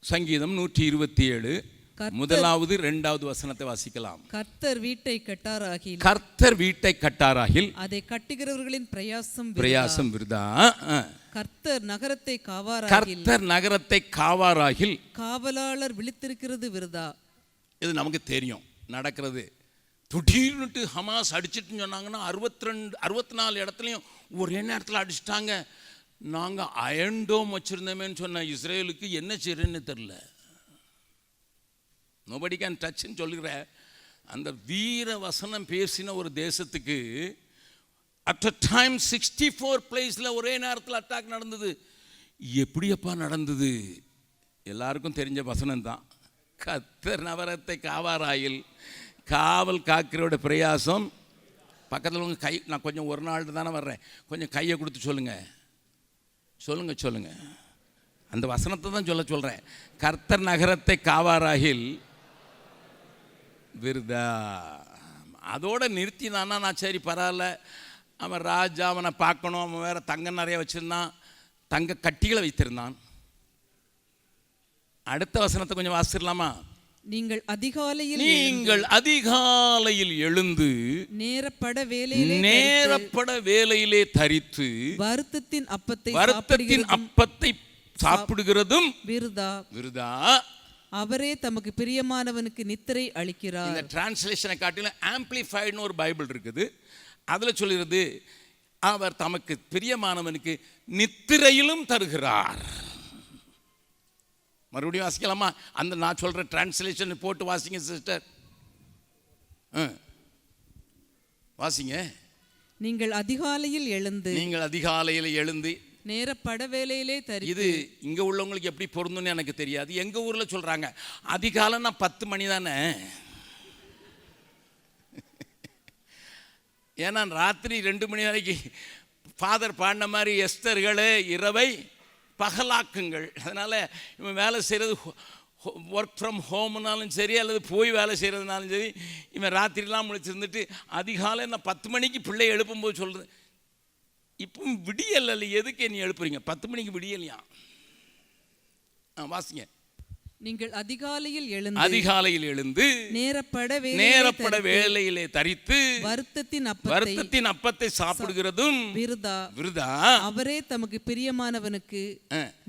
சங்கீதம் 127 முதலாவது இரண்டாவது வசனத்தை வாசிக்கலாம். கர்த்தர் வீட்டை கட்டாராகில், கர்த்தர் வீட்டை கட்டாராகில் அதை கட்டுகிறவர்களின் பிரயாசம் விருதா. கர்த்தர் நகரத்தை காவாராகில், கர்த்தர் நகரத்தை காவாராகில் காவலாளர் விழித்திருக்கிறது விருதா. இது நமக்கு தெரியும் நடக்கிறது. திடீர்னுட்டு ஹமாஸ் அடிச்சிட்டுன்னு சொன்னாங்கன்னா 64 இடத்துலையும் ஒரே நேரத்தில் அடிச்சிட்டாங்க. நாங்கள் அயன்டோம் வச்சுருந்தோமேன்னு சொன்ன இஸ்ரேலுக்கு என்ன செய்யறேன்னு தெரில. நோபடி கேன் டச்ன்னு சொல்லுகிற அந்த வீர வசனம் பேசின ஒரு தேசத்துக்கு அட் அ டைம் 64 பிளேஸில் ஒரே நேரத்தில் அட்டாக் நடந்தது. எப்படியப்பா நடந்தது? எல்லாருக்கும் தெரிஞ்ச வசனம் தான். கர்த்தர் நகரத்தை காவாராயில், காவல் காக்கிறோட பிரயாசம். பக்கத்தில் உங்கள் கை, நான் கொஞ்சம் ஒரு நாள் தானே வர்றேன், கொஞ்சம் கையை கொடுத்து சொல்லுங்க. அந்த வசனத்தை தான் சொல்கிறேன். கர்த்தர் நகரத்தை காவாராகில் விருதா. அதோட நிறுத்தினான்னா நான் சரி பரவாயில்ல, அவன் ராஜா, அவனை பார்க்கணும், அவன் வேற தங்கம் நிறைய வச்சுருந்தான், தங்க கட்டிகளை வைத்திருந்தான். அடுத்த வசனத்தை கொஞ்சம் வாசிடலாமா? நீங்கள் அதிகாலையில் எழுந்து நேரப்பட வேலையிலே தரித்து வருத்தத்தின் அப்பத்தை சாப்பிடுகிறதும் விருதா. அவரே தமக்கு பிரியமானவனுக்கு நித்திரை அளிக்கிறார். இந்த டிரான்ஸ்லேஷனை காட்டிலும் ஆம்பிளிஃபைடுன்னு ஒரு பைபிள் இருக்குது. அதில் சொல்கிறது அவர் தமக்கு பிரியமானவனுக்கு நித்திரையிலும் தருகிறார். மறுபடியும் வாசிக்கலாமா? அந்த நான் சொல்கிற டிரான்ஸ்லேஷன் போட்டு வாசிங்க சிஸ்டர், வாசிங்க. நீங்கள் அதிகாலையில் எழுந்து நேரப்பட வேலையிலே தரித்து. இது இங்கே உள்ளவங்களுக்கு எப்படி பொருந்துன்னு எனக்கு தெரியாது. எங்கள் ஊரில் சொல்கிறாங்க அதிகாலைன்னா 10 மணி தானே. ஏன்னா ராத்திரி 2 மணி வரைக்கும் ஃபாதர் பாடின மாதிரி எஸ்தர்களே இரவை பகலாக்குங்கள். அதனால் இவன் வேலை செய்கிறது ஒர்க் ஃப்ரம் ஹோம்னாலும் சரி, அல்லது போய் வேலை செய்கிறதுனாலும் சரி, இவன் ராத்திரிலாம் முழிச்சிருந்துட்டு அதிகாலை நான் 10 மணிக்கு பிள்ளை எழுப்பும்போது சொல்கிறது, இப்போ விடியல் இல்லை, எதுக்கு நீ எழுப்புறீங்க? 10 மணிக்கு விடியலையா? வாசிங்க. நீங்கள் அதிகாலையில் எழுந்து நேரப்பட வேலையிலே தரித்து வருத்தத்தின் அப்பத்தை சாப்பிடுகிறதும் விருதா. அவரே தமக்கு பிரியமானவனுக்கு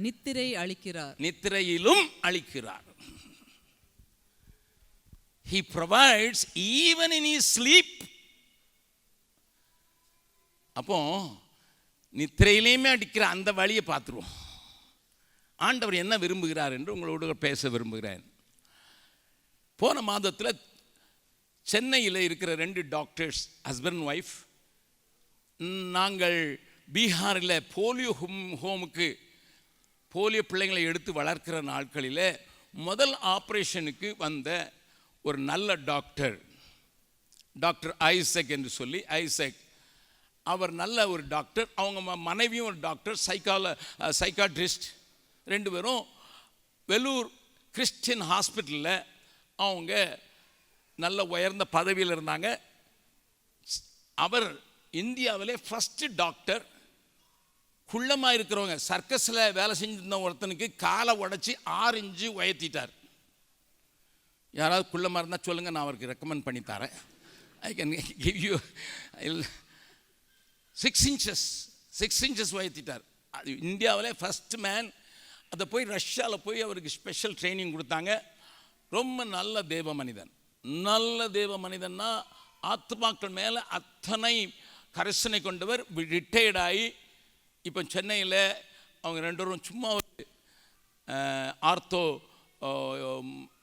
நித்திரை அளிக்கிறார், நித்திரையிலும் அளிக்கிறார். He provides even in his sleep. அப்போ நித்திரையிலையுமே அடிக்கிற அந்த வழியை பார்த்துருவோம். ஆண்டவர் என்ன விரும்புகிறார் என்று உங்களோடு பேச விரும்புகிறேன். போன மாதத்தில் சென்னையில் இருக்கிற 2 டாக்டர்ஸ், ஹஸ்பண்ட் ஒய்ஃப், நாங்கள் பீகாரில் போலியோ ஹோமுக்கு போலியோ பிள்ளைங்களை எடுத்து வளர்க்கிற நாட்களில் முதல் ஆப்ரேஷனுக்கு வந்த ஒரு நல்ல டாக்டர் ஐசக் என்று சொல்லி, ஐசக் அவர் நல்ல ஒரு டாக்டர். அவங்க மனைவியும் ஒரு டாக்டர், சைக்காட்ரிஸ்ட். 2 பேரும் வெள்ளூர் கிறிஸ்டியன் ஹாஸ்பிட்டலில் அவங்க நல்ல உயர்ந்த பதவியில் இருந்தாங்க. அவர் இந்தியாவிலே ஃபஸ்ட்டு டாக்டர். குள்ளமாக இருக்கிறவங்க, சர்க்கஸில் வேலை செஞ்சிருந்த ஒருத்தனுக்கு காலை உடச்சி 6 இன்ச்சு உயர்த்திட்டார். யாராவது குள்ளமாக இருந்தால் சொல்லுங்கள், நான் அவருக்கு ரெக்கமெண்ட் பண்ணி தரேன். I can give you 6 inches உயர்த்திட்டார். அது இந்தியாவிலே ஃபஸ்ட் மேன். அதை போய் ரஷ்யாவில் போய் அவருக்கு ஸ்பெஷல் ட்ரைனிங் கொடுத்தாங்க. ரொம்ப நல்ல தேவ மனிதன்னா ஆத்மாக்கள் மேலே அத்தனை கரிசனை கொண்டவர். ரிட்டையர்டாகி இப்போ சென்னையில் அவங்க 2 பேரும் சும்மா ஒரு ஆர்த்தோ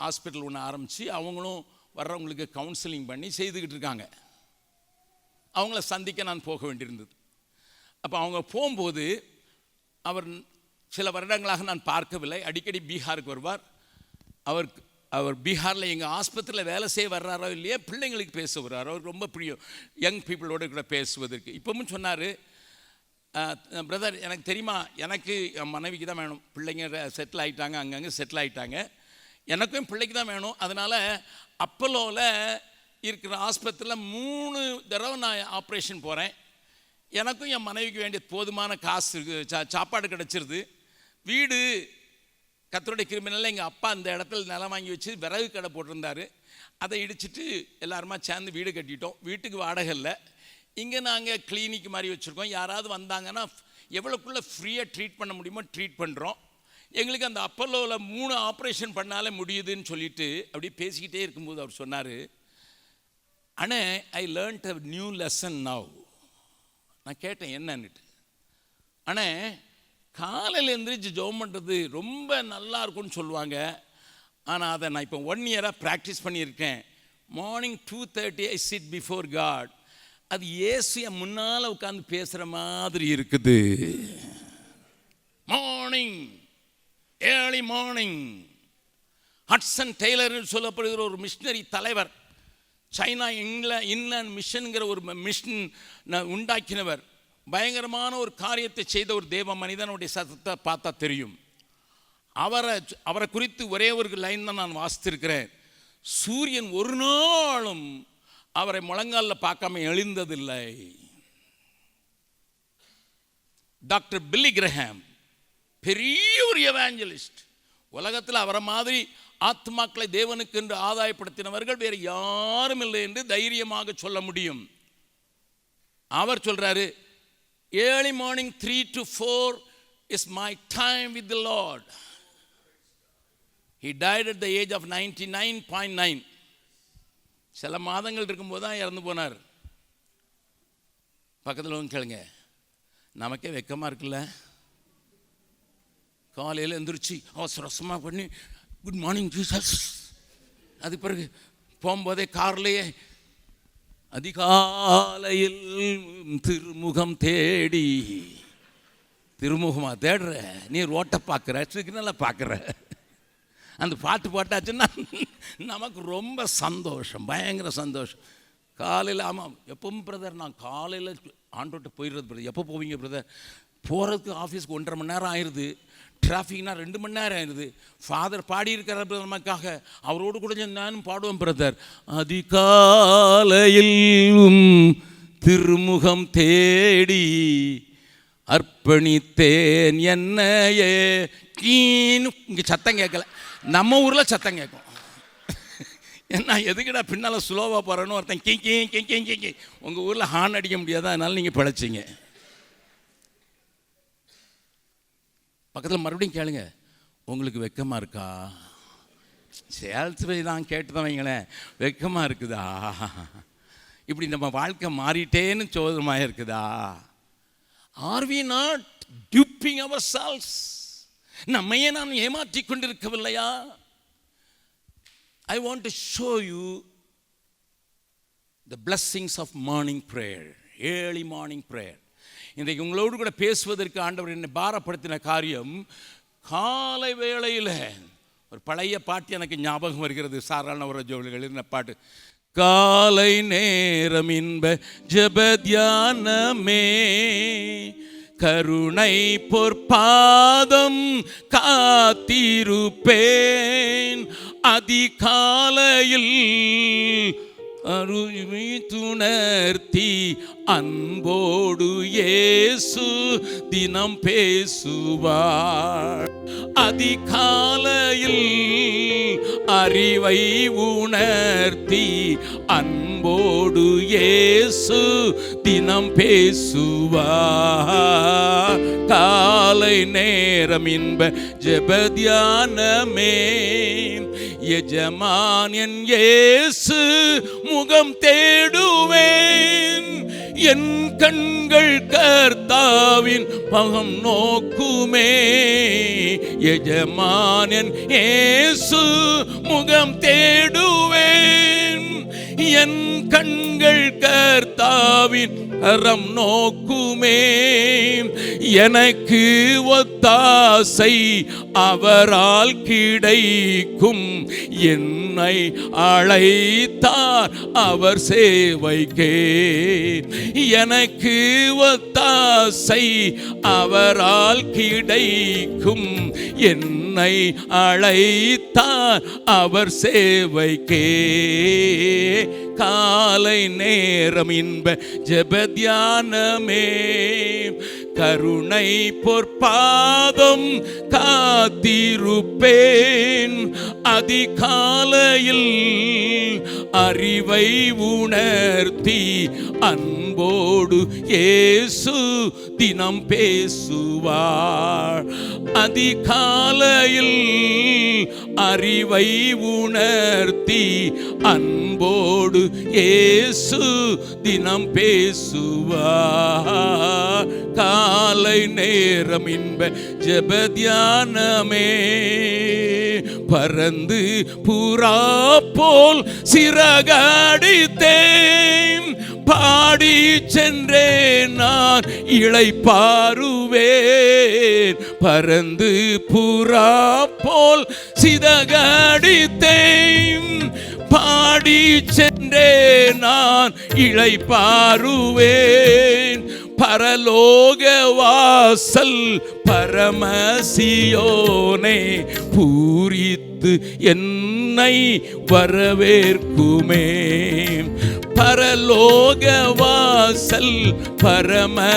ஹாஸ்பிட்டல் ஒன்று ஆரம்பித்து அவங்களும் வர்றவங்களுக்கு கவுன்சிலிங் பண்ணி செய்துக்கிட்டு இருக்காங்க. அவங்கள சந்திக்க நான் போக வேண்டியிருந்தது. அப்போ அவங்க போகும்போது அவர் சில வருடங்களாக நான் பார்க்கவில்லை. அடிக்கடி பீகாருக்கு வருவார். அவர் பீகாரில் எங்கள் ஆஸ்பத்திரியில் வேலை செய்ய வர்றாரோ இல்லையா, பிள்ளைங்களுக்கு பேச வர்றாரோ. அவர் ரொம்ப பிடிக்கும் யங் பீப்புளோடு கூட பேசுவதற்கு. இப்போவும் சொன்னார், பிரதர் எனக்கு தெரியுமா, எனக்கு என் மனைவிக்கு தான் வேணும், பிள்ளைங்க செட்டில் ஆகிட்டாங்க, அங்கங்கே செட்டில் ஆகிட்டாங்க, எனக்கும் பிள்ளைக்கு தான் வேணும். அதனால் அப்போலோவில் இருக்கிற ஆஸ்பத்திரியில் 3 தடவை நான் ஆப்ரேஷன் போகிறேன். எனக்கும் என் மனைவிக்கு வேண்டிய போதுமான காசு இருக்குது, சாப்பாடு கிடச்சிருது, வீடு கர்த்தருடைய கிருபையினால எங்கள் அப்பா அந்த இடத்துல நிலம் வாங்கி வச்சு விறகு கடை போட்டிருந்தார். அதை இடிச்சிட்டு எல்லாருமா சேர்ந்து வீடு கட்டிட்டோம். வீட்டுக்கு வாடகை இல்லை. இங்கே நாங்கள் கிளினிக் மாதிரி வச்சுருக்கோம். யாராவது வந்தாங்கன்னா எவ்வளோக்குள்ளே ஃப்ரீயாக ட்ரீட் பண்ண முடியுமோ ட்ரீட் பண்ணுறோம். எங்களுக்கு அந்த அப்பல்லோவில் 3 ஆப்ரேஷன் பண்ணாலே முடியுதுன்னு சொல்லிட்டு அப்படியே பேசிக்கிட்டே இருக்கும்போது அவர் சொன்னார், அண்ணே I learned a new lesson now. நான் கேட்டேன் என்னன்னுட்டு. அண்ணே காலையில் எழுந்திரிச்சு ஜெபம் பண்ணுறது ரொம்ப நல்லா இருக்கும்னு சொல்லுவாங்க. ஆனால் அதை நான் இப்போ 1 இயராக ப்ராக்டிஸ் பண்ணியிருக்கேன். Morning 2:30 I sit before God. அது இயேசு என் முன்னால் உட்காந்து பேசுகிற மாதிரி இருக்குது. Morning, early morning. Hudson Taylor சொல்லப்படுகிற ஒரு மிஷினரி தலைவர், சைனா இன்லேண்ட் மிஷன்கிற ஒரு மிஷன் உண்டாக்கினவர், பயங்கரமான ஒரு காரியத்தை செய்த ஒரு தேவ மனிதனுடைய சத்தத்தை பார்த்தா தெரியும். அவரை குறித்து ஒரே ஒரு லைன் தான் நான் வாசித்திருக்கிறேன். சூரியன் ஒரு நாளும் அவரை முழங்காலில் பார்க்காம எழுந்ததில்லை. டாக்டர் பில்லி கிரஹாம் பெரிய ஒரு எவாஞ்சலிஸ்ட். உலகத்தில் அவரை மாதிரி ஆத்மாக்களை தேவனுக்கு என்று ஆதாயப்படுத்தினவர்கள் வேறு யாரும் இல்லை என்று தைரியமாக சொல்ல முடியும். அவர் சொல்றாரு, early morning 3 to 4 is my time with the Lord. He died at the age of 99.9. சில மாதங்கள் இருக்கும்போது தான் இறந்து போனார். பக்கத்தில் வந்து கேளுங்க, நமக்கே வெக்கமாக இருக்குல்ல? காலையில் எந்திரிச்சு அவசரமாக பண்ணி குட் மார்னிங் ஜீசஸ், அது பிறகு போகும்போதே கார்லேயே அதிகாலையில் திருமுகம் தேடி. திருமுகமா தேடுற நீ ரோட்டை பார்க்குற, சிக்னலை பார்க்குற, அந்த பாட்டு பாட்டாச்சுன்னா நமக்கு ரொம்ப சந்தோஷம், பயங்கர சந்தோஷம். காலையில் ஆமாம், எப்பவும் பிரதர் நான் காலையில் ஆண்டோட்ட போயிடுறது பிரதர். எப்போ போவீங்க பிரதர்? போகிறதுக்கு ஆஃபீஸ்க்கு 1.5 மணி நேரம் ஆயிடுது, டிராஃபிக்னா 2 மணி நேரம் ஆயிடுது. ஃபாதர் பாடியிருக்கிற நமக்காக, அவரோடு கூட நானும் பாடுவேன் பிரதர். அதிகாலையில் திருமுகம் தேடி அர்ப்பணித்தேன் என்னையே கீனு. இங்கே சத்தம் கேட்கல, நம்ம ஊரில் சத்தம் கேட்கும். என்ன எதுக்குடா பின்னால் ஸ்லோவாக போகிறேன்னு ஒருத்தன் கீ கீ கீ கீ கீ கீ. உங்கள் ஊரில் ஹார்ன் அடிக்க முடியாதா, அதனால நீங்கள் பிழைச்சிங்க. பக்கத்தில் மறுபடியும் கேளுங்க, உங்களுக்கு வெக்கமாக இருக்கா? சேல்ஸ் பை தான் கேட்டு தான் வைங்களேன், வெக்கமாக இருக்குதா? இப்படி நம்ம வாழ்க்கை மாறிட்டேன்னு சோதனமாக இருக்குதா? Are we not duping ourselves? நம்மையே நாம் ஏமாற்றி கொண்டிருக்கவில்லையா? I want to show you the blessings of morning prayer, early morning prayer. இன்றைக்கு உங்களோடு கூட பேசுவதற்கு ஆண்டவர் என்னை பாரப்படுத்தின காரியம், காலை வேளையில் ஒரு பழைய பாட்டு எனக்கு ஞாபகம் வருகிறது. சாரான ஒரு ஜோலிகள் இருந்த பாட்டு. காலை நேரம் இன்ப ஜெப தியானமே, கருணை பொற்பாதம் காத்திருப்பேன், அதிகாலையில் அருவி துணர்த்தி அன்போடு இயேசு தினம் பேசுவார். அதிகாலையில் அறிவை உணர்த்தி அன்போடு இயேசு தினம் பேசுவார். காலை நேரம் இன்ப ஜெப தியானமே, எஜமான் என் இயேசு முகம் தேடுவேன், என் கண்கள் கர்த்தாவின் முகம் நோக்குமே. எஜமான் என் இயேசு முகம் தேடுவேன், என் கண்கள் கர்த்தாவின் கரம் நோக்குமே. எனக்கு ஒத்தாசை அவரால் கிடைக்கும், என்னை அழைத்தார் அவர் சேவைக்கே. எனக்கு ஒத்தாசை அவரால் கிடைக்கும், என்னை அழைத்தார் அவர் சேவைக்கே. காலை நேரம் இன்ப ஜெப தியானமே, கருணை பொற்பாதம் காத்திருப்பேன். அதிகாலையில் அறிவை உணர்த்தி அன்போடு இயேசு தினம் பேசுவார். அதிகாலையில் அறிவை உணர்த்தி அன்போடு இயேசு தினம் பேசுவார். காலை நேரம் இன்ப ஜெப தியானமே, பறந்து புறா போல் சிறகடித்தேன். பாடி சென்றேன் நான் இளைப்பாறுவேன். பறந்து புறா போல் சிறகடித்தேன். பாடி சென்றேன் நான் இளைப்பாறுவேன். பரலோக வாசல் பரமசியோனே பூரித்து என்னை வரவேற்குமே. பரலோக வாசல் பரமசியோனே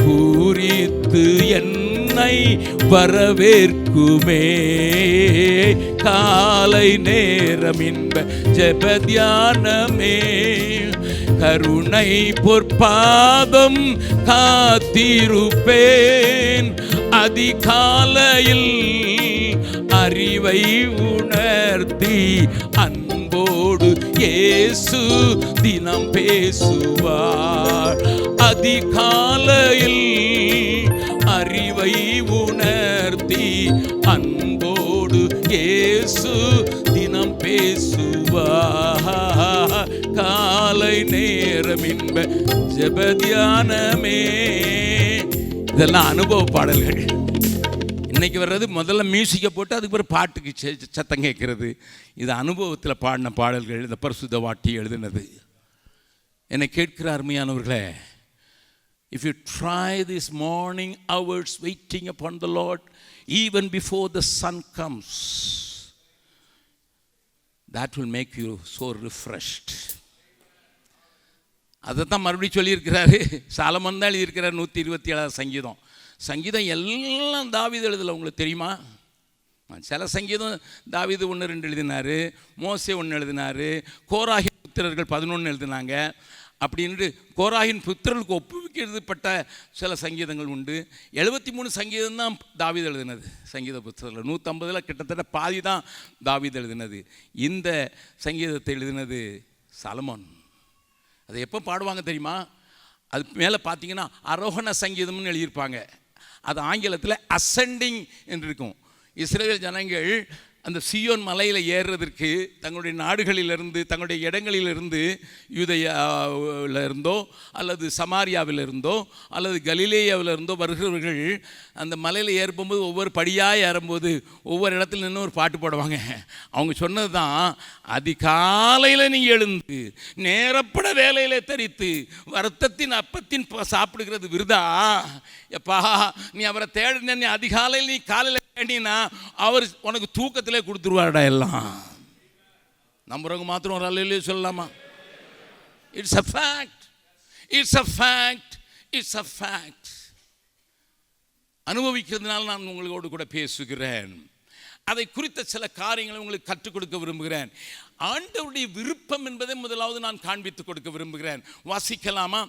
பூரித்து என்னை வரவேற்குமே. காலை நேரம் இன்ப ஜெப தியானமே, கருணை பொற்பாதம் காத்திருப்பேன். அதிகாலையில் அறிவை உணர்த்தி அன்போடு இயேசு தினம் பேசுவார். அதிகாலையில் அறிவை உணர்த்தி அன்போடு இயேசு தினம் பேசுவார். காலை நேரம் இன்ப ஜெப தியானமே. இதெல்லாம் அனுபவ பாடல்கள். இன்னைக்கு வர்றது முதல்ல மியூசிக்கை போட்டு அதுக்கு பிறகு பாட்டுக்கு சத்தம் கேட்கறது. இது அனுபவத்தில் பாடின பாடல்கள். இந்த பரிசுத்த வாட்டி எழுதினது. என்னை கேட்கிற அருமையானவர்களே, if you try this morning hours waiting upon the Lord even before the sun comes, that will make you so refreshed. அதைத்தான் மறுபடியும் சொல்லியிருக்கிறாரு. சாலமன் தான் எழுதியிருக்கிறார் 127 சங்கீதம். சங்கீதம் எல்லாம் தாவீது எழுதலை. உங்களுக்கு தெரியுமா? சில சங்கீதம் தாவீது 1-2 எழுதினார், மோசே 1 எழுதினார், கோராகின் புத்திரர்கள் 11 எழுதினாங்க. அப்படின்ட்டு கோராகின் புத்திரர்களுக்கு ஒப்புவிக்கப்பட்ட சில சங்கீதங்கள் உண்டு. 73 சங்கீதம் தான் தாவீது எழுதினது. சங்கீத புத்தகத்தில் 150 கிட்டத்தட்ட பாதி தான் தாவீது எழுதினது. இந்த சங்கீதத்தை எழுதினது சாலமோன். அதை எப்போ பாடுவாங்க தெரியுமா? அது மேலே பார்த்தீங்கன்னா ஆரோகண சங்கீதம்னு எழுதியிருப்பாங்க. அது ஆங்கிலத்தில் அசெண்டிங் என்று இருக்கும். இஸ்ரவேல் ஜனங்கள் அந்த சீயோன் மலையில் ஏறுறதற்கு தங்களுடைய நாடுகளிலிருந்து, தங்களுடைய இடங்களிலிருந்து, யூதேயாவில் இருந்தோ அல்லது சமாரியாவில் இருந்தோ அல்லது கலிலேயாவில் இருந்தோ வருகிறவர்கள் அந்த மலையில் ஏறும்போது ஒவ்வொரு படியாக ஏறும்போது ஒவ்வொரு இடத்துல நின்று ஒரு பாட்டு பாடுவாங்க. அவங்க சொன்னது தான், அதிகாலையில் நீங்கள் எழுந்து நேரப்பட வேலையில் தரித்து வருத்தத்தின் அப்பத்தின் சாப்பிடுகிறது விருதா. எப்பா, நீ அவரை தேடின, நீ அதிகாலையில் நீ காலையில் தேடினா அவர் உனக்கு தூக்கத்திலே கொடுத்துருவாருடா. எல்லாம் நம்புறவங்க மாத்திரம் ஒரு அல்லையிலே சொல்லலாமா? It's a fact, it's a fact, it's a fact. அனுபவிக்கிறதுனால நான் உங்களோடு கூட பேசுகிறேன். அதை குறித்த சில காரியங்களை உங்களுக்கு கற்றுக் கொடுக்க விரும்புகிறேன். ஆண்டவருடைய விருப்பம் என்பதை முதலாவது நான் காண்பித்துக் கொடுக்க விரும்புகிறேன். வாசிக்கலாமா?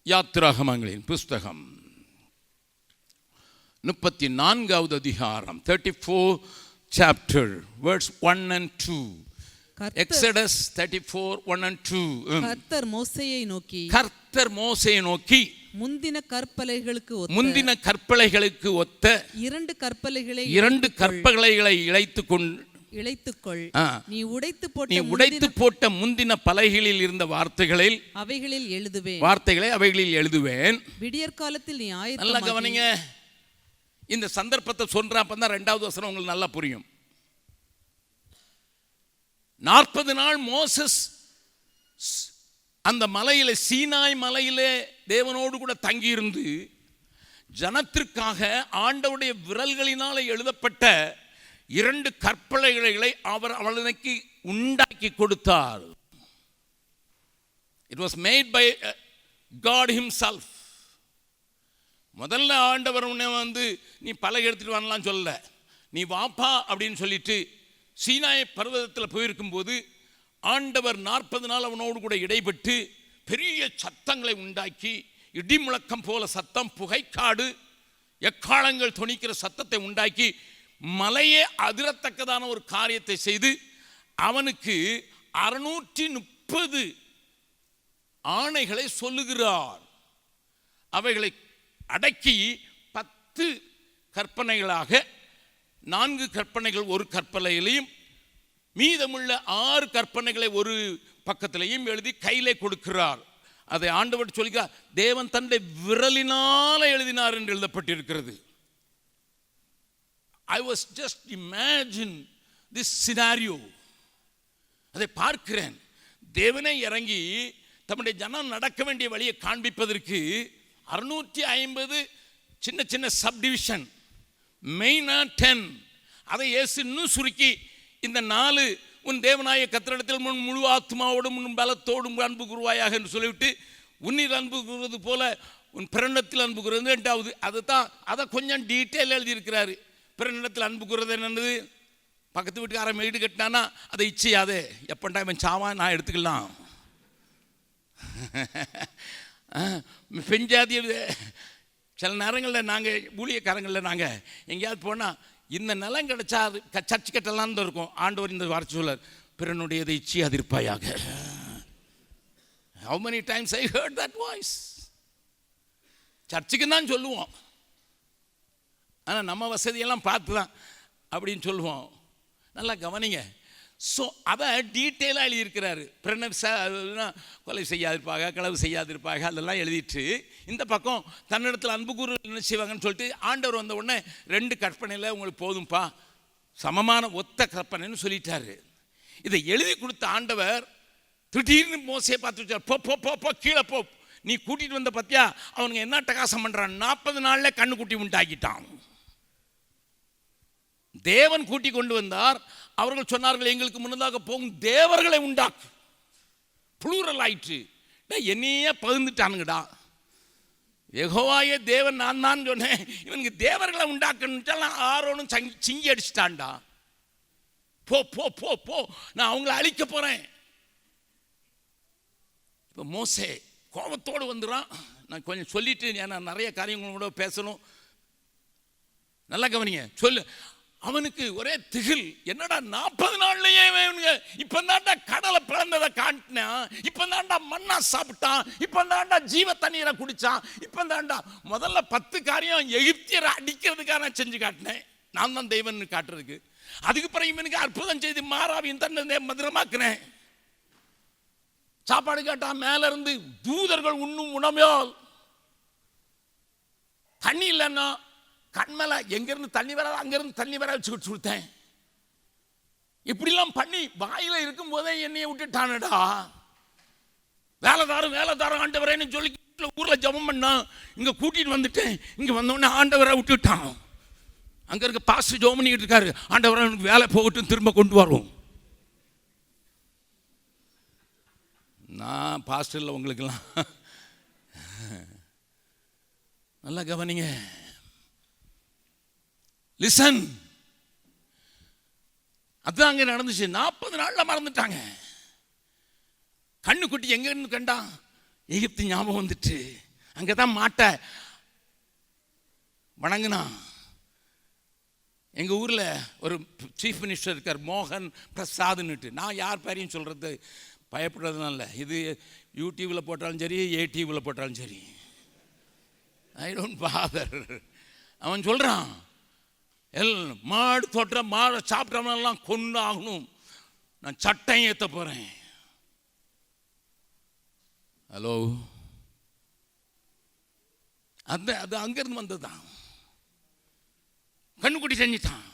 யாத்திராகமங்களின் புஸ்தகம் 34வது அதிகாரம், 34 chapter verse 1 and 2. Exodus 34 1 and 2. கர்த்தர் மோசேயை நோக்கி முந்தின கற்பலைகளுக்கு ஒத்த இரண்டு கற்பலைகளை இழைத்துக்கொள். நீ உடைத்து போட்ட முந்தின பலகைகளில் இருந்த வார்த்தைகளில் அவைகளில் எழுதுவேன். விடியற்காலத்தில் நீ நல்லா கவனிங்க. இந்த சந்தர்ப்பத்தை சொல்றப்பதான் 2வது வசனம் உங்களுக்கு நல்லா புரியும். 40 நாள் மோசஸ் அந்த மலையிலே, சீனாய் மலையிலே தேவனோடு கூட தங்கியிருந்து ஜனத்திற்காக ஆண்டவருடைய விரல்களினாலே எழுதப்பட்ட 2 கற்பலைகளை அவர் அவளுக்கு உண்டாக்கி கொடுத்தார். It was made by God himself. முதல்ல ஆண்டவர் உன்னை வந்து நீ பலகை எடுத்துட்டு வரலாம் சொல்லல, நீ வாப்பா அப்படின்னு சொல்லிட்டு சீனாய் பர்வதத்தில் போயிருக்கும்போது ஆண்டவர் 40 நாள் அவனோடு கூட இடைப்பட்டு பெரிய சத்தங்களை உண்டாக்கி, இடி முழக்கம் போல சத்தம், புகைக்காடு, எக்காலங்கள் தொனிக்கிற சத்தத்தை உண்டாக்கி மலையே அதிரத்தக்கதான ஒரு காரியத்தை செய்து அவனுக்கு 630 ஆணைகளை சொல்லுகிறார். அவைகளை அடக்கி 10 கற்பனைகளாக, 4 கற்பனைகள் ஒரு கற்பனையிலையும் மீதமுள்ள 6 கற்பனைகளை ஒரு பக்கத்திலையும் எழுதி கையிலே கொடுக்கிறார். அதை ஆண்டவர் சொல்கிறார், தேவன் தன்னுடைய விரலினால எழுதினார் என்று எழுதப்பட்டிருக்கிறது. I was just imagine this scenario. அதை பார்க்கிறேன். தேவனே இறங்கி தம்முடைய ஜனம் நடக்க வேண்டிய வழியை காண்பிப்பதற்கு 650 சின்ன சின்ன சப்டிவிஷன், மெயினா 10, அதை இயேசு இன்னும் சுருக்கி இந்த 4 உன் தேவனாய கர்த்தரிடத்தில் முழு ஆத்மாவோடும் உன் பலத்தோடும் அன்பு கூறுவாயாக என்று சொல்லிவிட்டு, உன்னில் அன்பு கூறுவது போல உன் பிறனிடத்தில் அன்பு கூறுவது 2வது. அதுதான், அதை கொஞ்சம் டீட்டெயில் எழுதியிருக்கிறாரு. பிறனிடத்தில் அன்பு கூறுறது என்னது? பக்கத்து வீட்டுக்காரன் வீடு கட்டினானா அதை இச்சையாதே, எப்பண்டா இவன் சாவான் நான் எடுத்துக்கலாம். பெஞ்சாதி சில நேரங்களில் நாங்கள் ஊழியக்காரங்களில் நாங்கள் எங்கேயாவது போனால் இந்த நிலம் கிடைச்சா அது சர்ச்சு கட்டலான்னு இருக்கும். ஆண்டவர் இந்த வார்த்தை சொல்லார், பிறனுடையதை இச்சையாது இருப்பாயாக. How many times I heard that voice? சர்ச்சுக்கு தான் சொல்லுவோம், ஆனால் நம்ம வசதியெல்லாம் பார்த்து தான் அப்படின்னு சொல்லுவோம். நல்லா கவனிங்க. ஸோ அதை டீட்டெயிலாக எழுதியிருக்கிறாரு. பிறனை கொலை செய்யாதிருப்பாங்க, களவு செய்யாதிருப்பாங்க, அதெல்லாம் எழுதிட்டு இந்த பக்கம் தன்னிடத்தில் அன்பு கூறு என்ன செய்வாங்கன்னு சொல்லிட்டு ஆண்டவர் வந்த உடனே 2 கற்பனையில் உங்களுக்கு போதும்பா, சமமான ஒத்த கற்பனைன்னு சொல்லிட்டாரு. இதை எழுதி கொடுத்த ஆண்டவர் திடீர்னு மோசையை பார்த்து வச்சார், போ போ போ கீழே போ, நீ கூட்டிகிட்டு வந்த பத்தியா அவனுங்க என்ன டகாசம் பண்ணுறான், 40 நாளில் கண்ணு குட்டி உண்டாக்கிட்டான். தேவன் கூட்டி கொண்டு வந்தார். அவர்கள் சொன்னார்கள், எங்களுக்கு முன்னதாக போகும் தேவர்களை உண்டாக்கு. புளூரல் ஆயிற்று. என்னையே பகிர்ந்துட்டானுங்கடா. யெகோவாயே தேவன் நான் தான் சொன்னேன், இவனுக்கு தேவர்களை உண்டாக்கணும்னா ஆரோனும் சிங்கி அடிச்சுட்டான்டா. போ போ போ போ, நான் அவங்கள அழிக்க போறேன். இப்போ மோசே கோபத்தோடு வந்துடுறான். நான் கொஞ்சம் சொல்லிட்டு ஏன்னா நிறைய காரியங்களோட பேசணும். நல்லா கவனிங்க. சொல்லு, அவனுக்கு ஒரே திகில். என்னடா 40 நாள்லயே இப்ப தாண்டா கடலை பிளந்ததை காட்டினான், இப்ப தாண்டா மண்ணா சாப்பிட்டான், இப்ப தாண்டா ஜீவ தண்ணீரை குடிச்சான், இப்ப தாண்டா முதல்ல 10 காரியம் எகிப்தியரை அடிக்கிறதுக்காக நான் செஞ்சு காட்டினேன், நான் தான் தெய்வன் காட்டுறதுக்கு. அதுக்கு பிறகு இவனுக்கு அற்புதம் செய்து மாறாவின் தன்னை மதுரமாக்குனேன். சாப்பாடு கேட்டா மேல இருந்து தூதர்கள் உண்ணும் உணவையால், தண்ணி இல்லைன்னா கண்மேல எங்கிருந்து தண்ணி வர அங்கிருந்து தண்ணி வர வச்சு கொடுத்தேன். இப்படிலாம் பண்ணி வாயில இருக்கும் போதே என்னைய விட்டுட்டானடா. வேலைதாரம் ஆண்டவரேன்னு சொல்லி ஊர்ல ஜெபம் பண்ணா, இங்க கூட்டிட்டு வந்துட்டேன். இங்க வந்தோடனே ஆண்டவரை விட்டுட்டான். அங்க இருக்க பாஸ்டர் ஜெபம் பண்ணிட்டு இருக்காரு, ஆண்டவரை எனக்கு வேலை போகட்டும், திரும்ப கொண்டு வரும். நான் பாஸ்டர் இல்லை உங்களுக்கெல்லாம். நல்லா கவனிங்க. லிசன், அதுதான் அங்கே நடந்துச்சு. 40 நாள்ல மறந்துட்டாங்க. கண்ணுக்குட்டி எங்க இருந்து கண்டா, எகிப்து ஞாபகம் வந்துட்டு அங்கதான் மாட்டை வணங்குனா. எங்க ஊர்ல ஒரு சீஃப் மினிஸ்டர் இருக்கார், மோகன் பிரசாத்னுட்டு. நான் யார் பேரையும் சொல்றது பயப்படுறதுனால, இது யூடியூப்ல போட்டாலும் சரி, ஏடியூப்ல போட்டாலும் சரி, ஐ டோன்ட் பாதர். அவன் சொல்றான், மாடு தொட்ட மாடை சாப்பிட்டவனெல்லாம் கொண்டு ஆகணும், நான் சட்டம் ஏற்ற போறேன். ஹலோ, அது அங்கிருந்து வந்ததுதான். கண்ணுக்குட்டி செஞ்சிட்டான்.